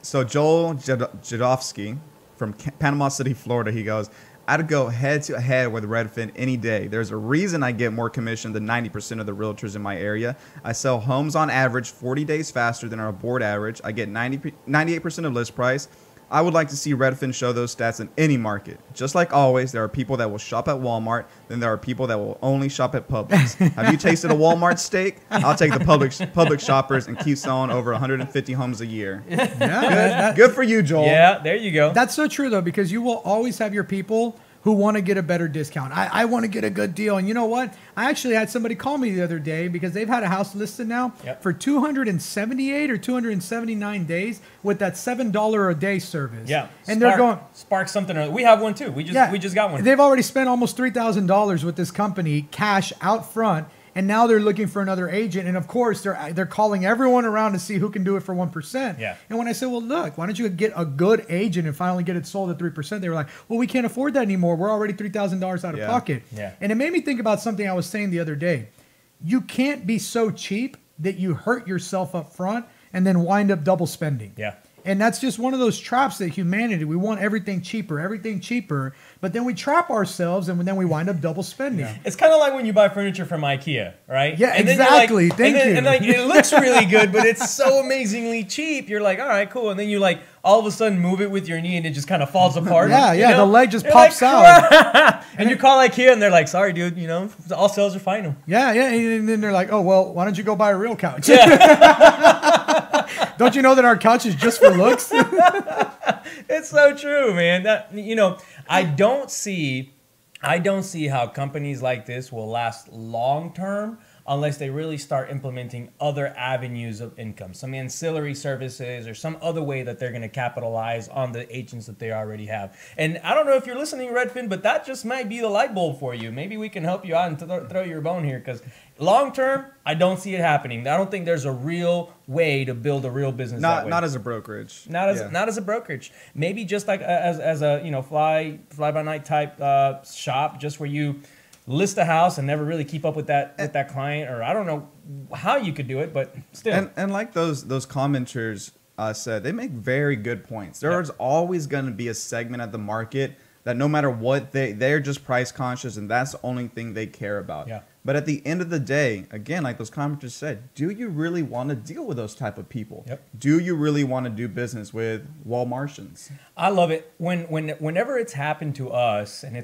[SPEAKER 5] So Joel Jadovsky from Panama City, Florida, he goes, I'd go head to head with Redfin any day. There's a reason I get more commission than 90% of the realtors in my area. I sell homes on average 40 days faster than our board average. I get 98% of list price. I would like to see Redfin show those stats in any market. Just like always, there are people that will shop at Walmart, then there are people that will only shop at Publix. Have you tasted a Walmart steak? I'll take the Publix shoppers and keep selling over 150 homes a year.
[SPEAKER 3] Yeah,
[SPEAKER 5] Good for you, Joel.
[SPEAKER 2] Yeah, there you go.
[SPEAKER 3] That's so true, though, because you will always have your people who want to get a better discount. I want to get a good deal. And you know what? I actually had somebody call me the other day because they've had a house listed now for 278 or 279 days with that $7 a day service.
[SPEAKER 2] Yeah.
[SPEAKER 3] And they're going...
[SPEAKER 2] Spark something. We have one, too. We just got one.
[SPEAKER 3] They've already spent almost $3,000 with this company, cash out front. And now they're looking for another agent. And of course, they're calling everyone around to see who can do it for 1%.
[SPEAKER 2] Yeah.
[SPEAKER 3] And when I said, well, look, why don't you get a good agent and finally get it sold at 3%? They were like, well, we can't afford that anymore. We're already $3,000 out of pocket.
[SPEAKER 2] Yeah.
[SPEAKER 3] And it made me think about something I was saying the other day. You can't be so cheap that you hurt yourself up front and then wind up double spending.
[SPEAKER 2] Yeah.
[SPEAKER 3] And that's just one of those traps that humanity, we want everything cheaper, but then we trap ourselves and then we wind up double spending. Yeah.
[SPEAKER 2] It's kind of like when you buy furniture from IKEA, right?
[SPEAKER 3] Yeah,
[SPEAKER 2] and
[SPEAKER 3] exactly.
[SPEAKER 2] Thank you. And it looks really good, but it's so amazingly cheap. You're like, all right, cool. And then you all of a sudden move it with your knee and it just kind of falls apart.
[SPEAKER 3] Yeah, the leg just pops out.
[SPEAKER 2] And you call IKEA and they're like, sorry, dude, all sales are final.
[SPEAKER 3] Yeah. And then they're like, oh, well, why don't you go buy a real couch?
[SPEAKER 2] Yeah.
[SPEAKER 3] Don't you know that our couch is just for looks?
[SPEAKER 2] It's so true, man. I don't see how companies like this will last long term unless they really start implementing other avenues of income, some ancillary services or some other way that they're going to capitalize on the agents that they already have. And I don't know if you're listening, Redfin, but that just might be the light bulb for you. Maybe we can help you out and throw your bone here, because long term, I don't see it happening. I don't think there's a real way to build a real business that way.
[SPEAKER 5] Not as a brokerage.
[SPEAKER 2] Not as a brokerage. Maybe just like as a fly by night type shop, just where you list a house and never really keep up with that client, or I don't know how you could do it, but still.
[SPEAKER 5] And like those commenters said, they make very good points. There's always going to be a segment of the market that no matter what, they're just price conscious and that's the only thing they care about.
[SPEAKER 2] Yeah.
[SPEAKER 5] But at the end of the day, again, like those commenters said, do you really want to deal with those type of people?
[SPEAKER 2] Yep.
[SPEAKER 5] Do you really want to do business with Walmartians?
[SPEAKER 2] I love it whenever it's happened to us, and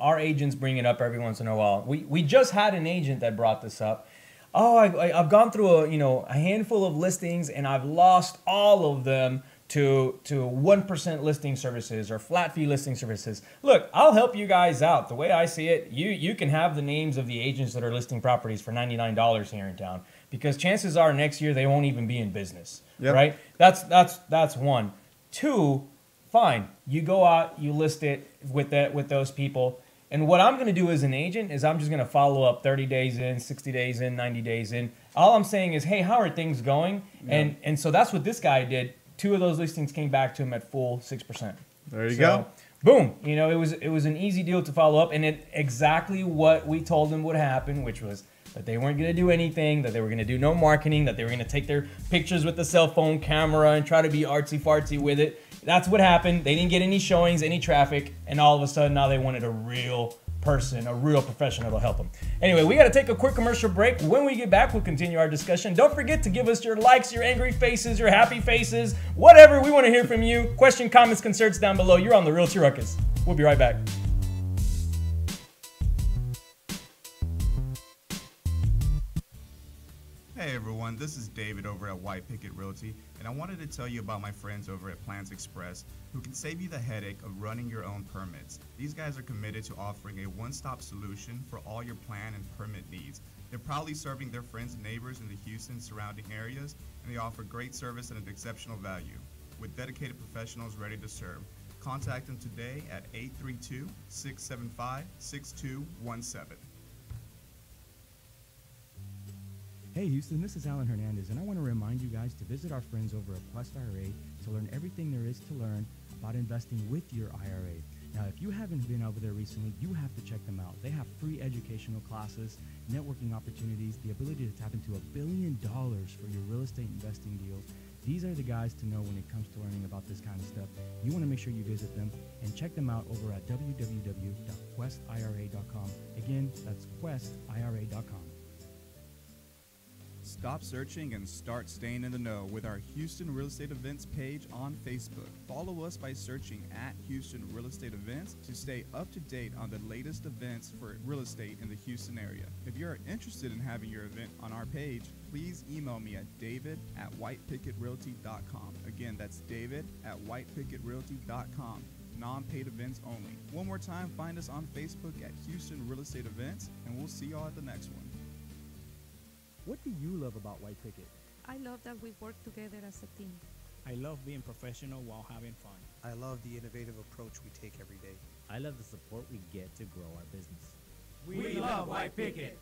[SPEAKER 2] our agents bring it up every once in a while. We just had an agent that brought this up. Oh, I've gone through a handful of listings and I've lost all of them to 1% listing services or flat fee listing services. Look, I'll help you guys out. The way I see it, you can have the names of the agents that are listing properties for $99 here in town, because chances are next year they won't even be in business. Yep. Right? That's one. Two, fine. You go out, you list it with those people. And what I'm going to do as an agent is I'm just going to follow up 30 days in, 60 days in, 90 days in. All I'm saying is, hey, how are things going? Yeah. And so that's what this guy did. 2 of those listings came back to him at full 6%.
[SPEAKER 5] There you go.
[SPEAKER 2] Boom. It was an easy deal to follow up, and it exactly what we told them would happen, which was that they weren't going to do anything, that they were going to do no marketing, that they were going to take their pictures with the cell phone camera and try to be artsy-fartsy with it. That's what happened. They didn't get any showings, any traffic, and all of a sudden now they wanted a real person, a real professional to help them. Anyway, we got to take a quick commercial break. When we get back, we'll continue our discussion. Don't forget to give us your likes, your angry faces, your happy faces, whatever. We want to hear from you. Question, comments, concerns down below. You're on the Realty Ruckus. We'll be right back.
[SPEAKER 5] Hey everyone, everyone, this is David over at White Picket Realty, and I wanted to tell you about my friends over at Plans Express who can save you the headache of running your own permits. These guys are committed to offering a one-stop solution for all your plan and permit needs. They're proudly serving their friends and neighbors in the Houston surrounding areas, and they offer great service at an exceptional value. With dedicated professionals ready to serve, contact them today at 832-675-6217.
[SPEAKER 6] Hey Houston, this is Alan Hernandez, and I want to remind you guys to visit our friends over at Quest IRA to learn everything there is to learn about investing with your IRA. Now, if you haven't been over there recently, you have to check them out. They have free educational classes, networking opportunities, the ability to tap into $1 billion for your real estate investing deals. These are the guys to know when it comes to learning about this kind of stuff. You want to make sure you visit them and check them out over at www.questira.com. Again, that's questira.com.
[SPEAKER 4] Stop searching and start staying in the know with our Houston Real Estate Events page on Facebook. Follow us by searching at Houston Real Estate Events to stay up to date on the latest events for real estate in the Houston area. If you're interested in having your event on our page, please email me at david@whitepicketrealty.com. Again, that's david@whitepicketrealty.com. Non-paid events only. One more time, find us on Facebook at Houston Real Estate Events, and we'll see y'all at the next one.
[SPEAKER 6] What do you love about White Picket?
[SPEAKER 7] I love that we work together as a team.
[SPEAKER 8] I love being professional while having fun.
[SPEAKER 9] I love the innovative approach we take every day.
[SPEAKER 10] I love the support we get to grow our business.
[SPEAKER 2] We love White Picket.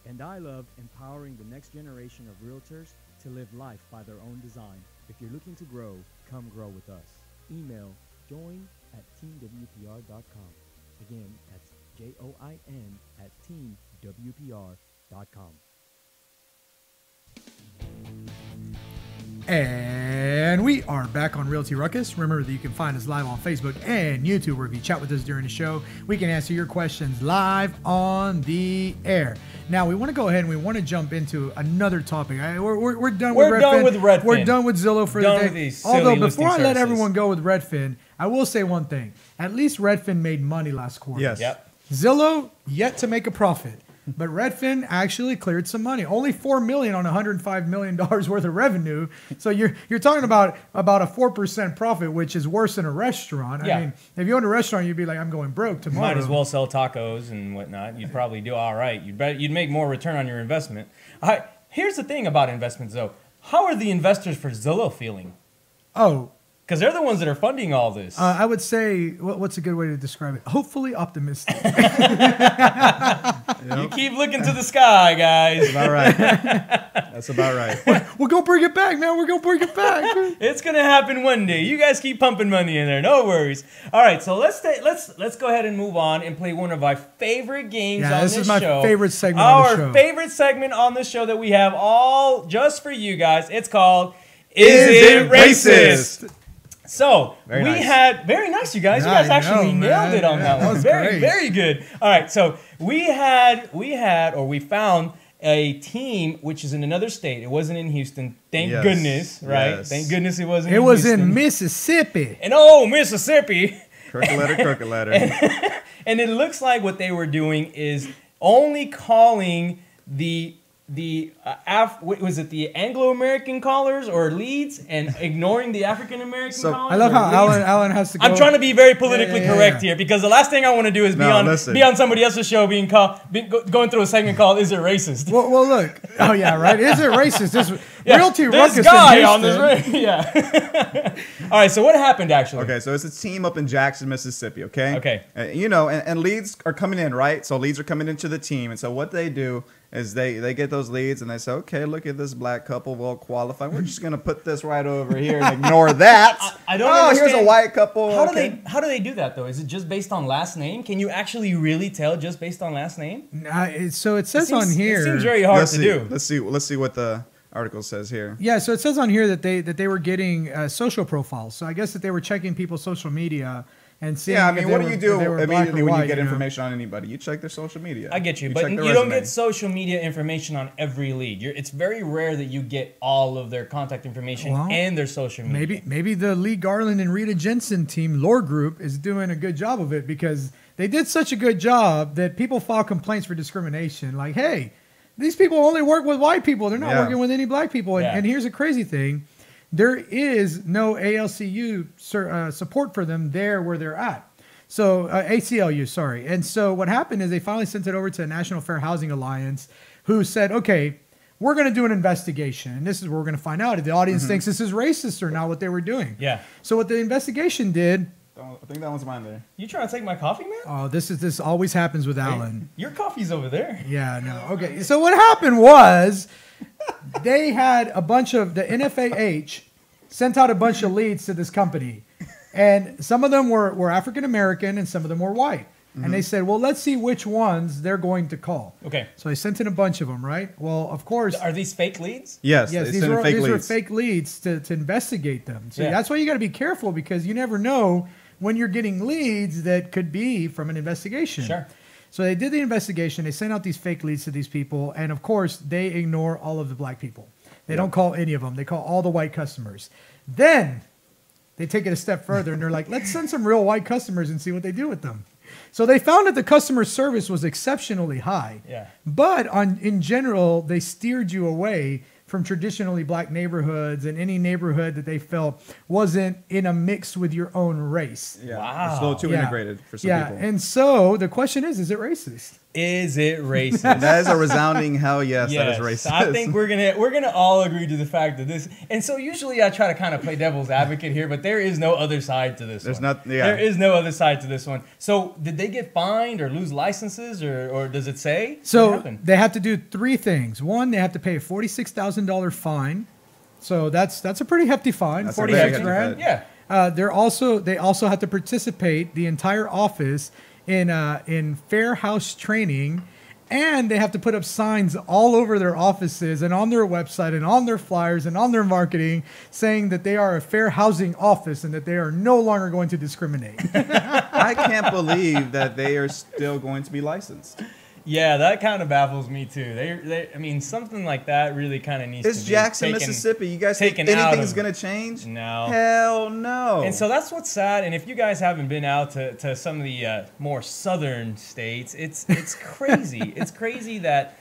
[SPEAKER 6] And I love empowering the next generation of realtors to live life by their own design. If you're looking to grow, come grow with us. Email join@teamwpr.com. Again, that's join@teamwpr.com.
[SPEAKER 3] And we are back on Realty Ruckus. Remember that you can find us live on Facebook and YouTube, where if you chat with us during the show, we can answer your questions live on the air. Now, we want to go ahead and we want to jump into another topic. We're done with Redfin.
[SPEAKER 2] We're done with Redfin.
[SPEAKER 3] We're done with Zillow for
[SPEAKER 2] Done
[SPEAKER 3] the
[SPEAKER 2] with
[SPEAKER 3] day.
[SPEAKER 2] these silly
[SPEAKER 3] Although, before
[SPEAKER 2] listing
[SPEAKER 3] I let
[SPEAKER 2] services.
[SPEAKER 3] everyone go with Redfin, I will say one thing. At least Redfin made money last quarter.
[SPEAKER 11] Yes.
[SPEAKER 2] Yep.
[SPEAKER 3] Zillow, yet to make a profit. But Redfin actually cleared some money. Only $4 million on $105 million worth of revenue. So you're talking about a 4% profit, which is worse than a restaurant.
[SPEAKER 2] Yeah.
[SPEAKER 3] I mean, if you own a restaurant, you'd be like, I'm going broke tomorrow.
[SPEAKER 2] Might as well sell tacos and whatnot. You'd probably do all right. You'd make more return on your investment. Here's the thing about investments, though. How are the investors for Zillow feeling?
[SPEAKER 3] Oh.
[SPEAKER 2] Because they're the ones that are funding all this.
[SPEAKER 3] I would say, what's a good way to describe it? Hopefully optimistic.
[SPEAKER 2] You keep looking to the sky, guys.
[SPEAKER 11] That's about right. That's about right.
[SPEAKER 3] We're going to bring it back, man. We're going to bring it back.
[SPEAKER 2] It's going to happen one day. You guys keep pumping money in there. No worries. All right, so let's go ahead and move on and play one of our favorite games on this show.
[SPEAKER 3] This is my favorite segment on the show.
[SPEAKER 2] Our favorite segment on the show that we have all just for you guys. It's called Is It Racist? So
[SPEAKER 11] Very
[SPEAKER 2] we
[SPEAKER 11] nice.
[SPEAKER 2] had very nice, you guys. You guys actually nailed it on that one. Very, very good. All right, so we found a team which is in another state. It wasn't in Houston. Thank goodness, right?
[SPEAKER 11] Yes.
[SPEAKER 2] Thank goodness it wasn't.
[SPEAKER 3] It was
[SPEAKER 2] Houston.
[SPEAKER 3] in Mississippi.
[SPEAKER 2] And oh, Mississippi.
[SPEAKER 11] Crooked letter.
[SPEAKER 2] And it looks like what they were doing is only calling the was it the Anglo-American callers or leads and ignoring the African-American callers?
[SPEAKER 3] I love how Alan has to go.
[SPEAKER 2] I'm trying to be very politically correct here because the last thing I want to do is be on somebody else's show going through a segment called Is It Racist?
[SPEAKER 3] Well, look. Oh, yeah, right. Is it racist? This Realty Ruckus
[SPEAKER 2] this guy
[SPEAKER 3] in
[SPEAKER 2] on
[SPEAKER 3] Houston.
[SPEAKER 2] this yeah. All right, so what happened actually?
[SPEAKER 11] Okay, so it's a team up in Jackson, Mississippi, okay?
[SPEAKER 2] Okay.
[SPEAKER 11] And leads are coming in, right? So leads are coming into the team. And so what they do is they get those leads and they say, okay, look at this black couple, well qualified. We're just going to put this right over here and ignore that.
[SPEAKER 2] I don't understand.
[SPEAKER 11] Here's a white couple.
[SPEAKER 2] How do they do that, though? Is it just based on last name? Can you actually really tell just based on last name?
[SPEAKER 3] So it says on here.
[SPEAKER 2] It seems very hard to do.
[SPEAKER 11] Let's see what the article says here.
[SPEAKER 3] Yeah, so it says on here that they were getting social profiles. So I guess that they were checking people's social media and seeing.
[SPEAKER 11] Yeah, I mean, what do you do immediately when you
[SPEAKER 3] white,
[SPEAKER 11] get information on anybody? You check their social media.
[SPEAKER 2] I get you, but you don't get social media information on every lead. It's very rare that you get all of their contact information and their social media.
[SPEAKER 3] Maybe the Lee Garland and Rita Jensen team, Lore Group, is doing a good job of it because they did such a good job that people file complaints for discrimination. Like, hey, These people only work with white people. They're not
[SPEAKER 11] Yeah.
[SPEAKER 3] working with any black people. And,
[SPEAKER 2] Yeah.
[SPEAKER 3] and here's a crazy thing. There is no ALCU support for them there where they're at. So ACLU, sorry. And so what happened is they finally sent it over to the National Fair Housing Alliance, who said, okay, we're going to do an investigation. And this is where we're going to find out if the audience thinks this is racist or not, what they were doing.
[SPEAKER 2] Yeah.
[SPEAKER 3] So what the investigation did.
[SPEAKER 11] I think that one's mine there.
[SPEAKER 2] You trying to take my coffee, man?
[SPEAKER 3] Oh, this always happens with Alan.
[SPEAKER 2] Your coffee's over there.
[SPEAKER 3] Yeah, no. Okay. So what happened was they had a bunch of the NFAH sent out a bunch of leads to this company. And some of them were African American and some of them were white. And they said, well, let's see which ones they're going to call.
[SPEAKER 2] Okay.
[SPEAKER 3] So they sent in a bunch of them, right? Well, of course.
[SPEAKER 2] Are these fake leads?
[SPEAKER 11] Yes,
[SPEAKER 3] These were fake leads to investigate them. So that's why you got to be careful, because you never know when you're getting leads that could be from an investigation.
[SPEAKER 2] Sure.
[SPEAKER 3] So they did the investigation. They sent out these fake leads to these people. And of course, they ignore all of the black people. They don't call any of them. They call all the white customers. Then they take it a step further and they're like, let's send some real white customers and see what they do with them. So they found that the customer service was exceptionally high.
[SPEAKER 2] Yeah.
[SPEAKER 3] But in general, they steered you away from traditionally black neighborhoods and any neighborhood that they felt wasn't in a mix with your own race.
[SPEAKER 11] Yeah.
[SPEAKER 2] Wow.
[SPEAKER 11] It's a little too integrated for some people.
[SPEAKER 3] And so the question is it racist?
[SPEAKER 2] Is it racist?
[SPEAKER 11] That is a resounding hell yes, that is racist.
[SPEAKER 2] I think we're gonna all agree to the fact that this. And so usually I try to kind of play devil's advocate here, but there is no other side to this. There is no other side to this one. So did they get fined or lose licenses, or does it say?
[SPEAKER 3] So they have to do three things. One, they have to pay a $46,000 fine. So that's a pretty hefty fine.
[SPEAKER 11] That's
[SPEAKER 3] 46 grand.
[SPEAKER 2] Yeah.
[SPEAKER 3] They also have to participate, the entire office, in fair house training, and they have to put up signs all over their offices and on their website and on their flyers and on their marketing saying that they are a fair housing office and that they are no longer going to discriminate.
[SPEAKER 11] I can't believe that they are still going to be licensed.
[SPEAKER 2] Yeah, that kind of baffles me too. I mean, something like that really kind of needs to be
[SPEAKER 11] It's Jackson, Mississippi. You guys think anything's going to change?
[SPEAKER 2] No.
[SPEAKER 11] Hell no.
[SPEAKER 2] And so that's what's sad. And if you guys haven't been out to some of the more southern states, it's crazy. It's crazy that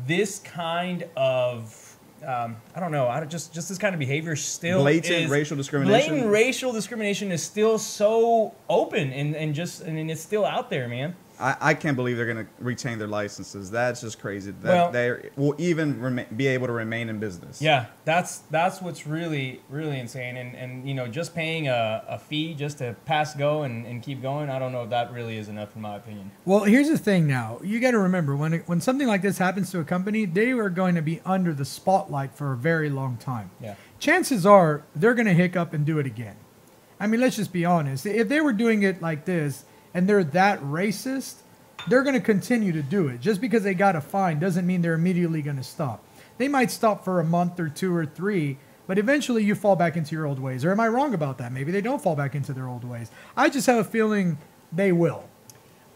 [SPEAKER 2] this kind of I don't know. Just this kind of behavior still
[SPEAKER 11] blatant racial discrimination.
[SPEAKER 2] Blatant racial discrimination is still so open and it's still out there, man.
[SPEAKER 11] I can't believe they're going to retain their licenses. That's just crazy. That they will even be able to remain in business.
[SPEAKER 2] Yeah, that's what's really, really insane. And you know, just paying a fee just to pass go and keep going, I don't know if that really is enough in my opinion.
[SPEAKER 3] Well, here's the thing now. You got to remember, when something like this happens to a company, they are going to be under the spotlight for a very long time.
[SPEAKER 2] Yeah.
[SPEAKER 3] Chances are they're going to hiccup and do it again. I mean, let's just be honest. If they were doing it like this, and they're that racist, they're going to continue to do it. Just because they got a fine doesn't mean they're immediately going to stop. They might stop for a month or two or three, but eventually you fall back into your old ways. Or am I wrong about that? Maybe they don't fall back into their old ways. I just have a feeling they will.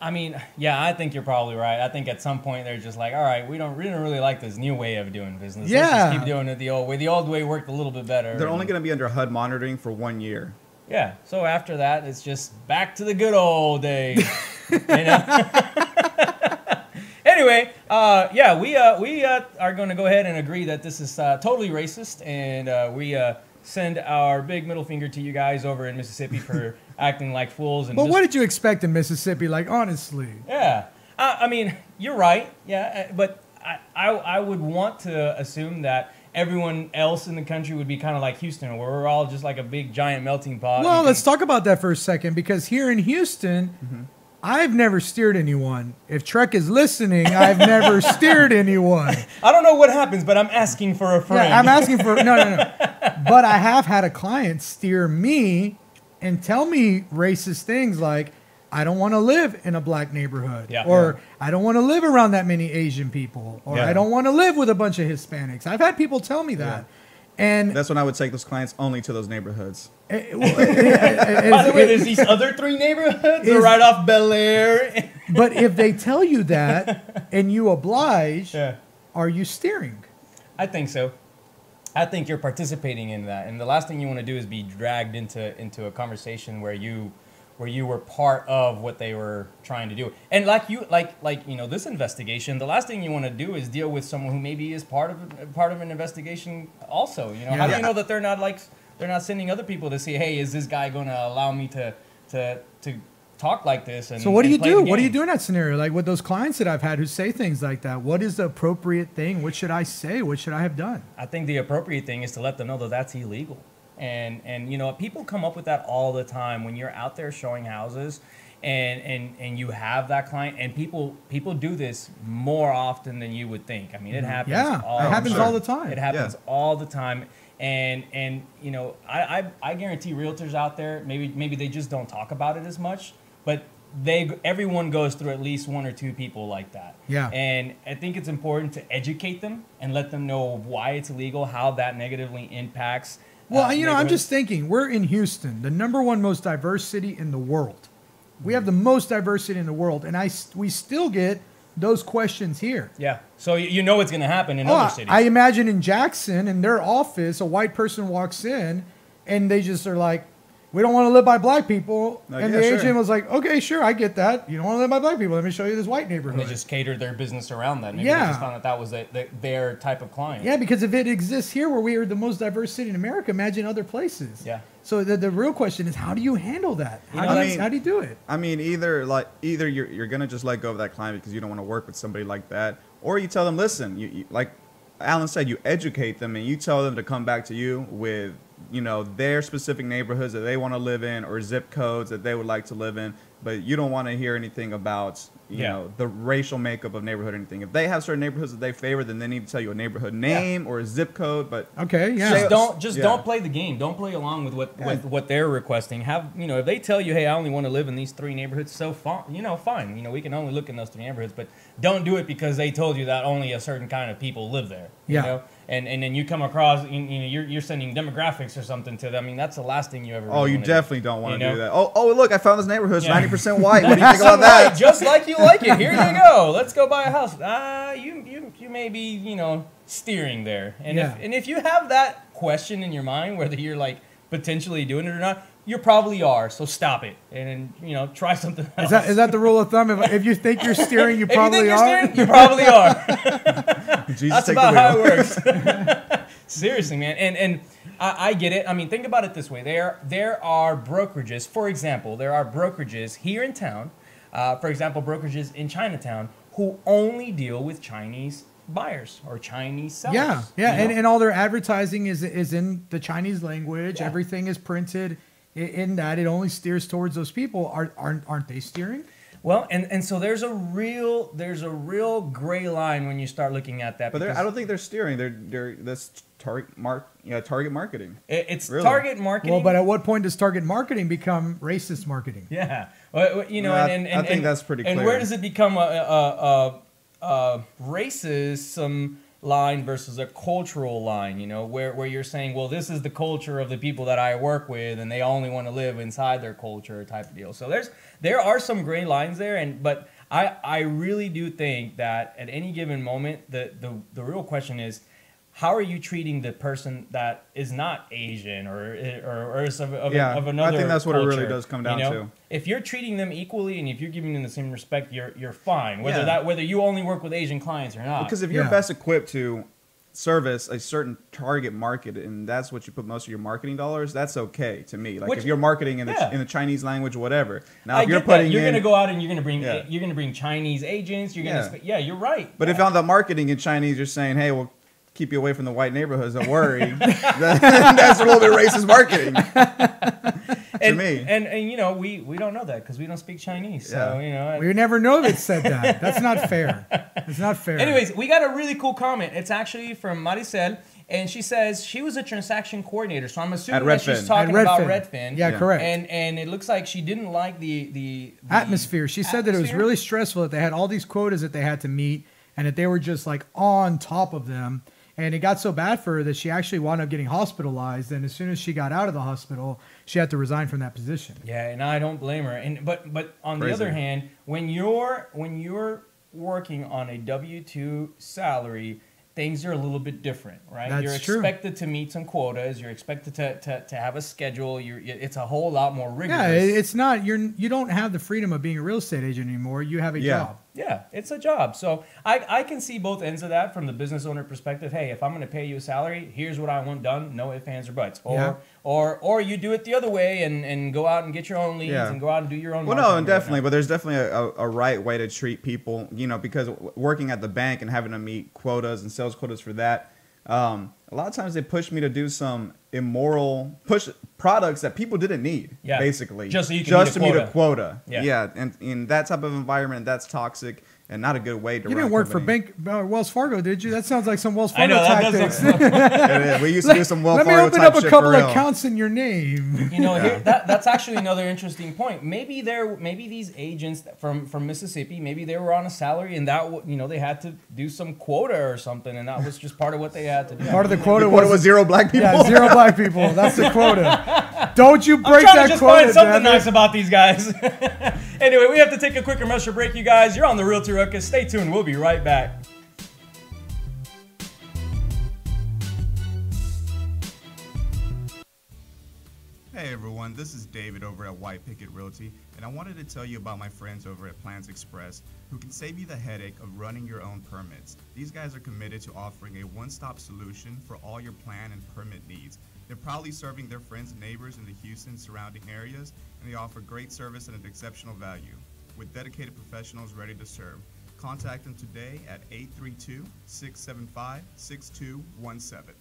[SPEAKER 2] I mean, yeah, I think you're probably right. I think at some point they're just like, all right, we don't really like this new way of doing business.
[SPEAKER 3] Yeah.
[SPEAKER 2] Let's just keep doing it the old way. The old way worked a little bit better.
[SPEAKER 11] They're only going to be under HUD monitoring for 1 year.
[SPEAKER 2] Yeah. So after that, it's just back to the good old days. You know? Anyway, we are going to go ahead and agree that this is totally racist, and we send our big middle finger to you guys over in Mississippi for acting like fools. And
[SPEAKER 3] But what did you expect in Mississippi? Like, honestly.
[SPEAKER 2] Yeah. I mean, you're right. Yeah. But I would want to assume that everyone else in the country would be kind of like Houston, where we're all just like a big giant melting pot.
[SPEAKER 3] Well, let's talk about that for a second, because here in Houston, I've never steered anyone. If Trek is listening, I've never steered anyone.
[SPEAKER 2] I don't know what happens, but I'm asking for a friend.
[SPEAKER 3] Yeah, I'm asking for no. But I have had a client steer me and tell me racist things like, I don't want to live in a black neighborhood, or I don't want to live around that many Asian people, or I don't want to live with a bunch of Hispanics. I've had people tell me that. And
[SPEAKER 11] that's when I would take those clients only to those neighborhoods.
[SPEAKER 2] By the way, there's these other three neighborhoods right off Bel Air.
[SPEAKER 3] But if they tell you that and you oblige, are you steering?
[SPEAKER 2] I think so. I think you're participating in that. And the last thing you want to do is be dragged into a conversation where you where you were part of what they were trying to do. And like this investigation, the last thing you want to do is deal with someone who maybe is part of an investigation also. How do you know that they're not sending other people to see, hey, is this guy going to allow me to talk like this? And
[SPEAKER 3] so what do you do?
[SPEAKER 2] What
[SPEAKER 3] What do you do in that scenario? Like with those clients that I've had who say things like that, what is the appropriate thing? What should I say? What should I have done?
[SPEAKER 2] I think the appropriate thing is to let them know that that's illegal. And people come up with that all the time when you're out there showing houses and you have that client, and people do this more often than you would think. I mean, it happens
[SPEAKER 3] all the time.
[SPEAKER 2] It happens all the time. And I guarantee realtors out there, maybe they just don't talk about it as much, but everyone goes through at least one or two people like that.
[SPEAKER 3] Yeah.
[SPEAKER 2] And I think it's important to educate them and let them know why it's illegal, how that negatively impacts.
[SPEAKER 3] Well, I'm just thinking, we're in Houston, the #1 most diverse city in the world. We have the most diversity in the world, and we still get those questions here.
[SPEAKER 2] Yeah. So it's going to happen in other cities.
[SPEAKER 3] I imagine in Jackson, in their office, a white person walks in, and they just are like, we don't want to live by black people. And the agent was like, okay, sure, I get that. You don't want to live by black people. Let me show you this white neighborhood.
[SPEAKER 2] And they just catered their business around that. Maybe they just found that was their type of client.
[SPEAKER 3] Yeah, because if it exists here where we are the most diverse city in America, imagine other places.
[SPEAKER 2] Yeah.
[SPEAKER 3] So the real question is, how do you handle that? How do you do it?
[SPEAKER 11] I mean, either you're going to just let go of that client because you don't want to work with somebody like that, or you tell them, listen, you like Alan said, you educate them and you tell them to come back to you with their specific neighborhoods that they want to live in or zip codes that they would like to live in, but you don't want to hear anything about the racial makeup of neighborhood or anything. If they have certain neighborhoods that they favor, then they need to tell you a neighborhood name or a zip code. But
[SPEAKER 2] don't play the game. Don't play along with what they're requesting. If they tell you, hey, I only want to live in these 3 neighborhoods, so fine. We can only look in those 3 neighborhoods, but don't do it because they told you that only a certain kind of people live there. You know? And then you come across, you're sending demographics or something to them. I mean, that's the last thing you ever.
[SPEAKER 11] Oh, you definitely don't want to do that. Oh, look, I found this neighborhood. It's 90% white. What do you think about
[SPEAKER 2] that?
[SPEAKER 11] that?
[SPEAKER 2] Just like you like it. Here you go. Let's go buy a house. You may be steering there. And if you have that question in your mind, whether you're like potentially doing it or not, you probably are. So stop it and try something else.
[SPEAKER 3] Is that the rule of thumb? If you think you're steering, you probably are.
[SPEAKER 2] You probably are.
[SPEAKER 11] That's
[SPEAKER 2] about how it works. Seriously, man. And I get it. I mean, think about it this way. There are brokerages, for example, here in town, for example, brokerages in Chinatown who only deal with Chinese buyers or Chinese sellers.
[SPEAKER 3] Yeah. And all their advertising is in the Chinese language. Yeah. Everything is printed in that. It only steers towards those people. Aren't they steering?
[SPEAKER 2] Well, and so there's a real gray line when you start looking at that.
[SPEAKER 11] But I don't think they're steering. That's target marketing.
[SPEAKER 2] It's really target marketing.
[SPEAKER 3] Well, but at what point does target marketing become racist marketing?
[SPEAKER 2] Yeah,
[SPEAKER 11] I think that's pretty clear.
[SPEAKER 2] And where does it become a racism line versus a cultural line? Where you're saying, well, this is the culture of the people that I work with, and they only want to live inside their culture type of deal. So there are some gray lines there, but I really do think that at any given moment, the real question is, how are you treating the person that is not Asian or is of another?
[SPEAKER 11] I think that's what
[SPEAKER 2] culture,
[SPEAKER 11] it really does come down to.
[SPEAKER 2] If you're treating them equally and if you're giving them the same respect, you're fine. Whether you only work with Asian clients or not.
[SPEAKER 11] Because if you're best equipped to service a certain target market and that's what you put most of your marketing dollars, that's okay to me. Like if you're marketing in the Chinese language, whatever. Now if you're
[SPEAKER 2] going to go out and you're going to bring Chinese agents. You're you're right.
[SPEAKER 11] But if on the marketing in Chinese, you're saying, hey, well, keep you away from the white neighborhoods, don't worry. That's a little bit racist marketing to me.
[SPEAKER 2] And we don't know that because we don't speak Chinese. So
[SPEAKER 3] we never know that said that. That's not fair. It's not fair.
[SPEAKER 2] Anyways, we got a really cool comment. It's actually from Maricel, and she says she was a transaction coordinator. So I'm assuming that she's talking about Redfin.
[SPEAKER 3] Yeah, correct.
[SPEAKER 2] And it looks like she didn't like the
[SPEAKER 3] atmosphere. She said that it was really stressful, that they had all these quotas that they had to meet, and that they were just like on top of them. And it got so bad for her that she actually wound up getting hospitalized. And as soon as she got out of the hospital, she had to resign from that position.
[SPEAKER 2] Yeah, and I don't blame her. But on the other hand, when you're working on a W-2 salary things are a little bit different, right?
[SPEAKER 3] That's
[SPEAKER 2] you're
[SPEAKER 3] true.
[SPEAKER 2] expected to meet some quotas. You're expected to have a schedule. It's a whole lot more rigorous.
[SPEAKER 3] Yeah, it's not. You don't have the freedom of being a real estate agent anymore. You have a job.
[SPEAKER 2] Yeah, it's a job. So I can see both ends of that from the business owner perspective. Hey, if I'm going to pay you a salary, here's what I want done. No ifs, ands, or buts. Or you do it the other way and go out and get your own leads and go out and do your own.
[SPEAKER 11] Well, no, and definitely, but there's definitely a right way to treat people. Because working at the bank and having to meet quotas and sales quotas for that, a lot of times they push me to do some immoral products that people didn't need, basically,
[SPEAKER 2] just so you can
[SPEAKER 11] meet a quota. And in that type of environment, that's toxic and not a good way to.
[SPEAKER 3] You didn't work for Wells Fargo, did you? That sounds like some Wells Fargo
[SPEAKER 2] I know,
[SPEAKER 3] tactics.
[SPEAKER 11] It is. We used to do some Wells
[SPEAKER 3] Let me
[SPEAKER 11] Fargo
[SPEAKER 3] open
[SPEAKER 11] type
[SPEAKER 3] up a
[SPEAKER 11] shit
[SPEAKER 3] couple
[SPEAKER 11] for real.
[SPEAKER 3] accounts in your name.
[SPEAKER 2] That's actually another interesting point. Maybe these agents from Mississippi, maybe they were on a salary and that they had to do some quota or something, and that was just part of what they had to do.
[SPEAKER 3] Part of the quota
[SPEAKER 11] was 0 black people.
[SPEAKER 3] Yeah, 0 black people. That's the quota. Don't you break
[SPEAKER 2] I'm trying
[SPEAKER 3] that
[SPEAKER 2] to just
[SPEAKER 3] quota,
[SPEAKER 2] find something
[SPEAKER 3] damn it.
[SPEAKER 2] nice about these guys. Anyway, we have to take a quick commercial break, you guys. You're on the Realty Ruckus. Stay tuned. We'll be right back.
[SPEAKER 5] Hey everyone, this is David over at White Picket Realty, and I wanted to tell you about my friends over at Plans Express who can save you the headache of running your own permits. These guys are committed to offering a one-stop solution for all your plan and permit needs. They're proudly serving their friends and neighbors in the Houston surrounding areas, and they offer great service at an exceptional value. With dedicated professionals ready to serve, contact them today at 832-675-6217.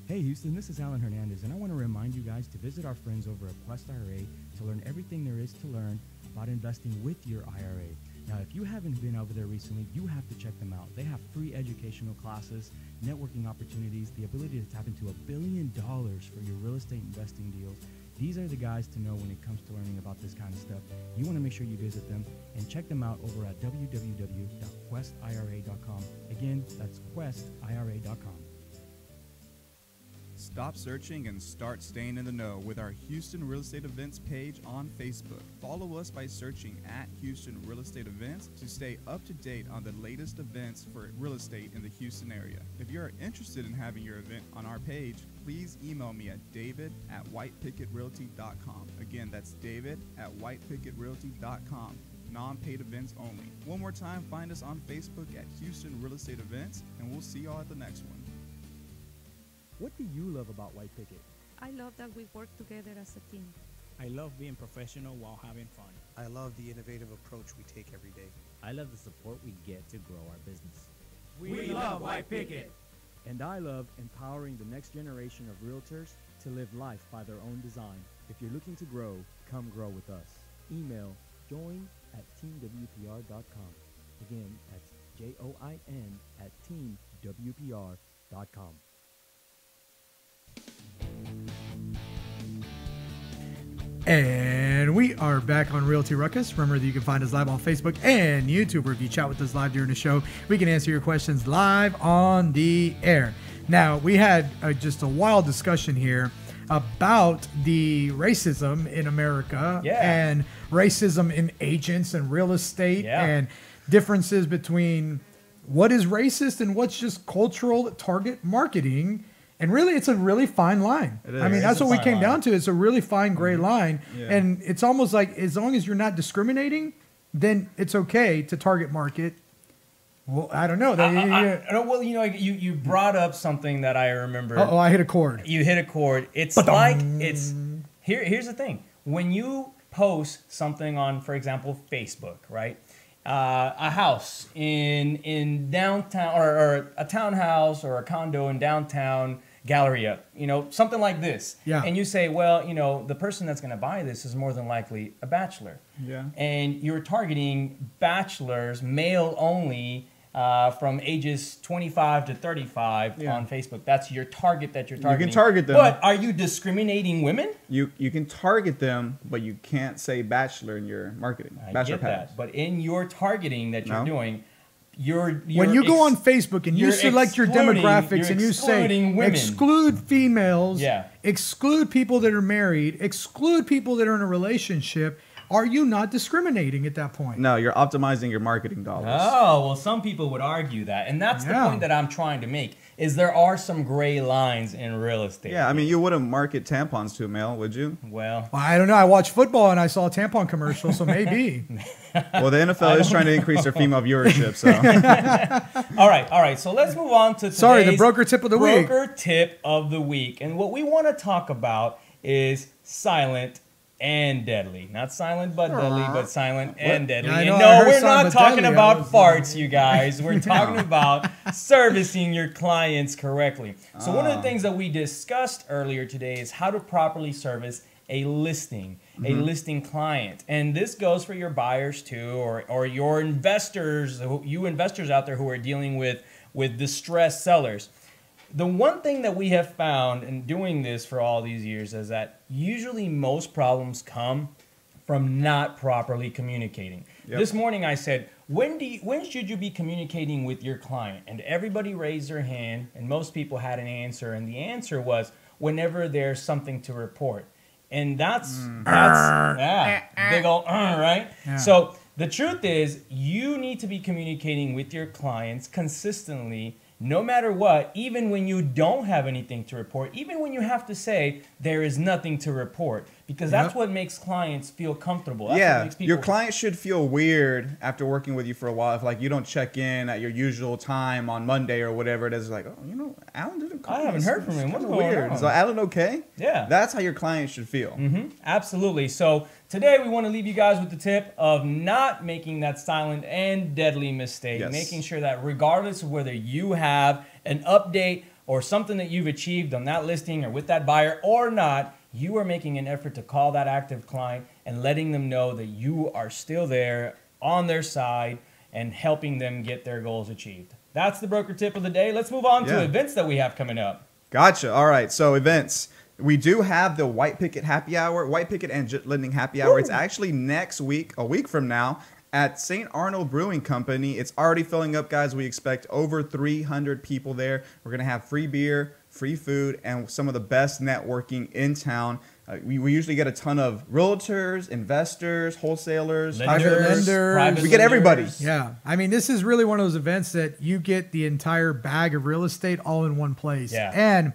[SPEAKER 6] Hey Houston, this is Alan Hernandez, and I want to remind you guys to visit our friends over at Quest IRA to learn everything there is to learn about investing with your IRA. Now, if you haven't been over there recently, you have to check them out. They have free educational classes, networking opportunities, the ability to tap into $1 billion for your real estate investing deals. These are the guys to know when it comes to learning about this kind of stuff. You want to make sure you visit them and check them out over at www.questira.com. Again, that's questira.com.
[SPEAKER 4] Stop searching and start staying in the know with our Houston Real Estate Events page on Facebook. Follow us by searching at Houston Real Estate Events to stay up to date on the latest events for real estate in the Houston area. If you are interested in having your event on our page, please email me at david@whitepicketrealty.com. Again, that's david@whitepicketrealty.com. Non-paid events only. One more time, find us on Facebook at Houston Real Estate Events, and we'll see y'all at the next one.
[SPEAKER 6] What do you love about White Picket?
[SPEAKER 7] I love that we work together as a team.
[SPEAKER 8] I love being professional while having fun.
[SPEAKER 9] I love the innovative approach we take every day.
[SPEAKER 10] I love the support we get to grow our business.
[SPEAKER 2] We love White Picket.
[SPEAKER 6] And I love empowering the next generation of realtors to live life by their own design. If you're looking to grow, come grow with us. Email join@teamwpr.com. Again, that's join@teamwpr.com.
[SPEAKER 3] And we are back on Realty Ruckus. Remember that you can find us live on Facebook and YouTube, or if you chat with us live during the show, we can answer your questions live on the air. Now, we had just a wild discussion here about the racism in America and racism in agents and real estate and differences between what is racist and what's just cultural target marketing. And really, it's a really fine line. I mean, that's what we came down to. It's a really fine gray line. Yeah. And it's almost like as long as you're not discriminating, then it's okay to target market. Well, I don't know.
[SPEAKER 2] Well, you brought up something that I remember.
[SPEAKER 3] Oh, I hit a chord.
[SPEAKER 2] You hit a chord. It's here's the thing. When you post something on, for example, Facebook, right? A house in downtown, or a townhouse or a condo in downtown Galleria, something like this. Yeah. And you say, well, the person that's going to buy this is more than likely a bachelor. Yeah. And you're targeting bachelors, male only, from ages 25 to 35 on Facebook. That's your target that you're targeting.
[SPEAKER 11] You can target them.
[SPEAKER 2] But are you discriminating women?
[SPEAKER 11] You can target them, but you can't say bachelor in your marketing.
[SPEAKER 2] I get that. But in your targeting that you're doing,
[SPEAKER 3] when you go on Facebook and you select your demographics and you say women. Exclude females, exclude people that are married, exclude people that are in a relationship, are you not discriminating at that point?
[SPEAKER 11] No, you're optimizing your marketing dollars.
[SPEAKER 2] Oh, well, some people would argue that. And that's the point that I'm trying to make, is there are some gray lines in real estate.
[SPEAKER 11] Yeah, I mean, you wouldn't market tampons to a male, would you?
[SPEAKER 2] Well,
[SPEAKER 3] I don't know. I watch football and I saw a tampon commercial, so maybe.
[SPEAKER 11] Well, the NFL is trying to increase their female viewership, so.
[SPEAKER 2] All right. So let's move on to today's
[SPEAKER 3] the broker tip of the week.
[SPEAKER 2] Broker tip of the week. And what we want to talk about is silent and deadly. Not silent but deadly, but silent and deadly.
[SPEAKER 3] Yeah,
[SPEAKER 2] And
[SPEAKER 3] I
[SPEAKER 2] no, we're
[SPEAKER 3] silent
[SPEAKER 2] not
[SPEAKER 3] but
[SPEAKER 2] talking
[SPEAKER 3] deadly.
[SPEAKER 2] about farts, you guys. We're talking about servicing your clients correctly. So one of the things that we discussed earlier today is how to properly service a listing, a listing client. And this goes for your buyers too, or your investors, you investors out there who are dealing with distressed sellers. The one thing that we have found in doing this for all these years is that usually most problems come from not properly communicating.
[SPEAKER 11] Yep.
[SPEAKER 2] This morning I said, when should you be communicating with your client? And everybody raised their hand, and most people had an answer, and the answer was whenever there's something to report. And that's big old right?
[SPEAKER 3] Yeah.
[SPEAKER 2] So the truth is, you need to be communicating with your clients consistently, no matter what, even when you don't have anything to report, even when you have to say there is nothing to report, because that's what makes clients feel comfortable. That's what makes people
[SPEAKER 11] your client should feel weird after working with you for a while if like you don't check in at your usual time on Monday or whatever it is. Like, oh, you know, Alan didn't call.
[SPEAKER 2] I haven't heard from him. What's going
[SPEAKER 11] weird?
[SPEAKER 2] on?
[SPEAKER 11] Is Alan okay?
[SPEAKER 2] Yeah.
[SPEAKER 11] That's how your client should feel.
[SPEAKER 2] Absolutely. So today we want to leave you guys with the tip of not making that silent and deadly mistake, making sure that regardless of whether you have an update or something that you've achieved on that listing or with that buyer or not, you are making an effort to call that active client and letting them know that you are still there on their side and helping them get their goals achieved. That's the broker tip of the day. Let's move on to events that we have coming up.
[SPEAKER 11] Gotcha. All right. So events. We do have the White Picket Happy Hour, White Picket and Jet Lending Happy Hour. It's actually next week, a week from now, at St. Arnold Brewing Company. It's already filling up, guys. We expect over 300 people there. We're going to have free beer, free food, and some of the best networking in town. We usually get a ton of realtors, investors, wholesalers,
[SPEAKER 3] lenders.
[SPEAKER 11] We get everybody.
[SPEAKER 3] Yeah. I mean, this is really one of those events that you get the entire bag of real estate all in one place.
[SPEAKER 2] Yeah.
[SPEAKER 3] And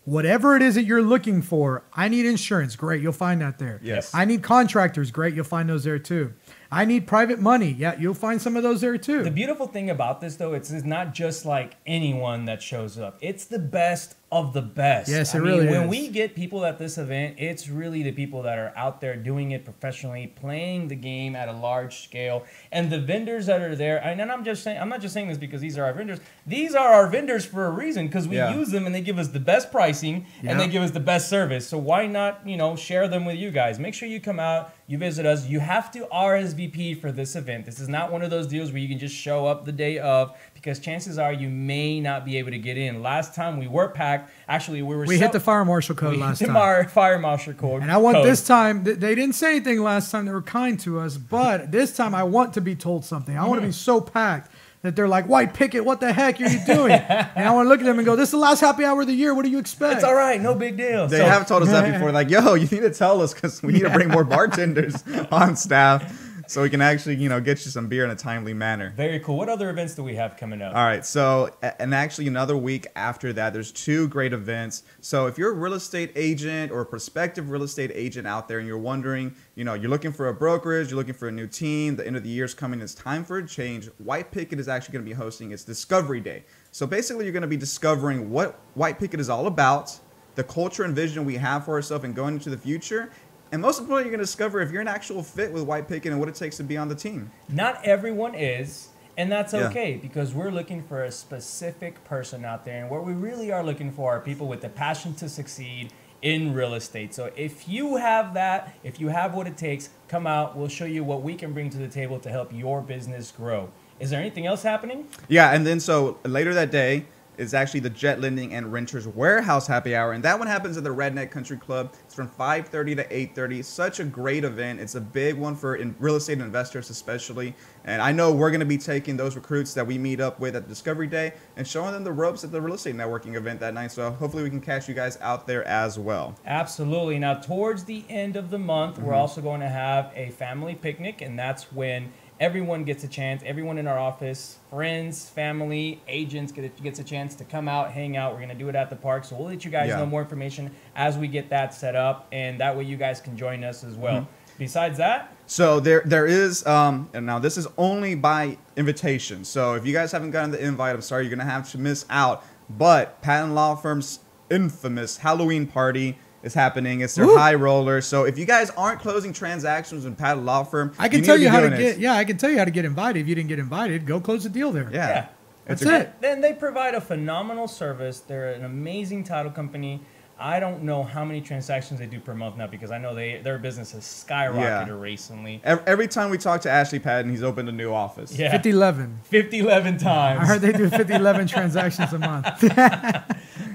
[SPEAKER 3] whatever it is that you're looking for, I need insurance. Great. You'll find that there.
[SPEAKER 11] Yes.
[SPEAKER 3] I need contractors. Great. You'll find those there too. I need private money. Yeah, you'll find some of those there too.
[SPEAKER 2] The beautiful thing about this, though, it's not just like anyone that shows up. It's the best of the best.
[SPEAKER 3] Yes,
[SPEAKER 2] I mean,
[SPEAKER 3] really
[SPEAKER 2] when
[SPEAKER 3] is.
[SPEAKER 2] we get people at this event, it's really the people that are out there doing it professionally, playing the game at a large scale, and the vendors that are there. And I'm not just saying this because these are our vendors. These are our vendors for a reason, because we use them and they give us the best pricing and they give us the best service. So why not, share them with you guys? Make sure you come out, you visit us. You have to RSVP for this event. This is not one of those deals where you can just show up the day of, because chances are you may not be able to get in. Last time we were packed. Actually, we
[SPEAKER 3] hit the fire marshal code last time.
[SPEAKER 2] Our fire marshal code.
[SPEAKER 3] And I want this time, they didn't say anything last time. They were kind to us. But this time I want to be told something. I want to be so packed that they're like, White Picket, what the heck are you doing? And I want to look at them and go, this is the last happy hour of the year. What do you expect?
[SPEAKER 2] It's all right. No big deal.
[SPEAKER 11] They have told us that before. Like, yo, you need to tell us because we need to bring more bartenders on staff so we can actually, get you some beer in a timely manner.
[SPEAKER 2] Very cool. What other events do we have coming up?
[SPEAKER 11] All right. So, and actually another week after that, there's 2 great events. So if you're a real estate agent or a prospective real estate agent out there and you're wondering, you're looking for a brokerage, you're looking for a new team, the end of the year is coming, it's time for a change. White Picket is actually going to be hosting its Discovery Day. So basically you're going to be discovering what White Picket is all about, the culture and vision we have for ourselves and going into the future. And most importantly, you're going to discover if you're an actual fit with White Picket and what it takes to be on the team.
[SPEAKER 2] Not everyone is, and that's okay, because we're looking for a specific person out there. And what we really are looking for are people with the passion to succeed in real estate. So if you have that, if you have what it takes, come out. We'll show you what we can bring to the table to help your business grow. Is there anything else happening?
[SPEAKER 11] Yeah, and then so later that day, is actually the Jet Lending and Renters Warehouse Happy Hour, and that one happens at the Redneck Country Club. It's from 5:30 to 8:30. Such a great event. It's a big one for real estate investors especially, and I know we're going to be taking those recruits that we meet up with at Discovery Day and showing them the ropes at the real estate networking event that night. So hopefully we can catch you guys out there as well.
[SPEAKER 2] Absolutely. Now, towards the end of the month, we're also going to have a family picnic, and that's when everyone gets a chance. Everyone in our office, friends, family, agents gets a chance to come out, hang out. We're going to do it at the park, so we'll let you guys know more information as we get that set up, and that way you guys can join us as well. Besides that,
[SPEAKER 11] so there is and now this is only by invitation. So if you guys haven't gotten the invite, I'm sorry, you're going to have to miss out. But Patton Law Firm's infamous Halloween party is happening. It's their high roller. So if you guys aren't closing transactions with Patton Law Firm,
[SPEAKER 3] I can tell you how to get. Yeah, I can tell you how to get invited. If you didn't get invited, go close the deal there.
[SPEAKER 11] Yeah.
[SPEAKER 3] That's it.
[SPEAKER 2] Then they provide a phenomenal service. They're an amazing title company. I don't know how many transactions they do per month now, because I know their business has skyrocketed recently.
[SPEAKER 11] Every time we talk to Ashley Patton, he's opened a new office.
[SPEAKER 2] Yeah.
[SPEAKER 3] 50-11
[SPEAKER 2] times.
[SPEAKER 3] I heard they do 50-11 transactions a month.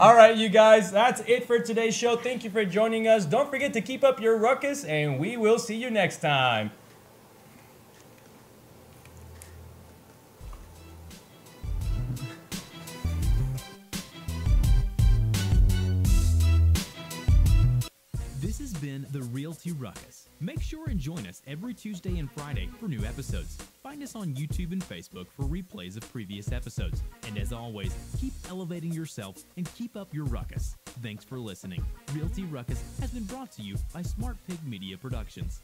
[SPEAKER 2] All right, you guys, that's it for today's show. Thank you for joining us. Don't forget to keep up your ruckus, and we will see you next time.
[SPEAKER 1] This has been the Realty Ruckus. Make sure and join us every Tuesday and Friday for new episodes. Find us on YouTube and Facebook for replays of previous episodes. And as always, keep elevating yourself and keep up your ruckus. Thanks for listening. Realty Ruckus has been brought to you by Smart Pig Media Productions.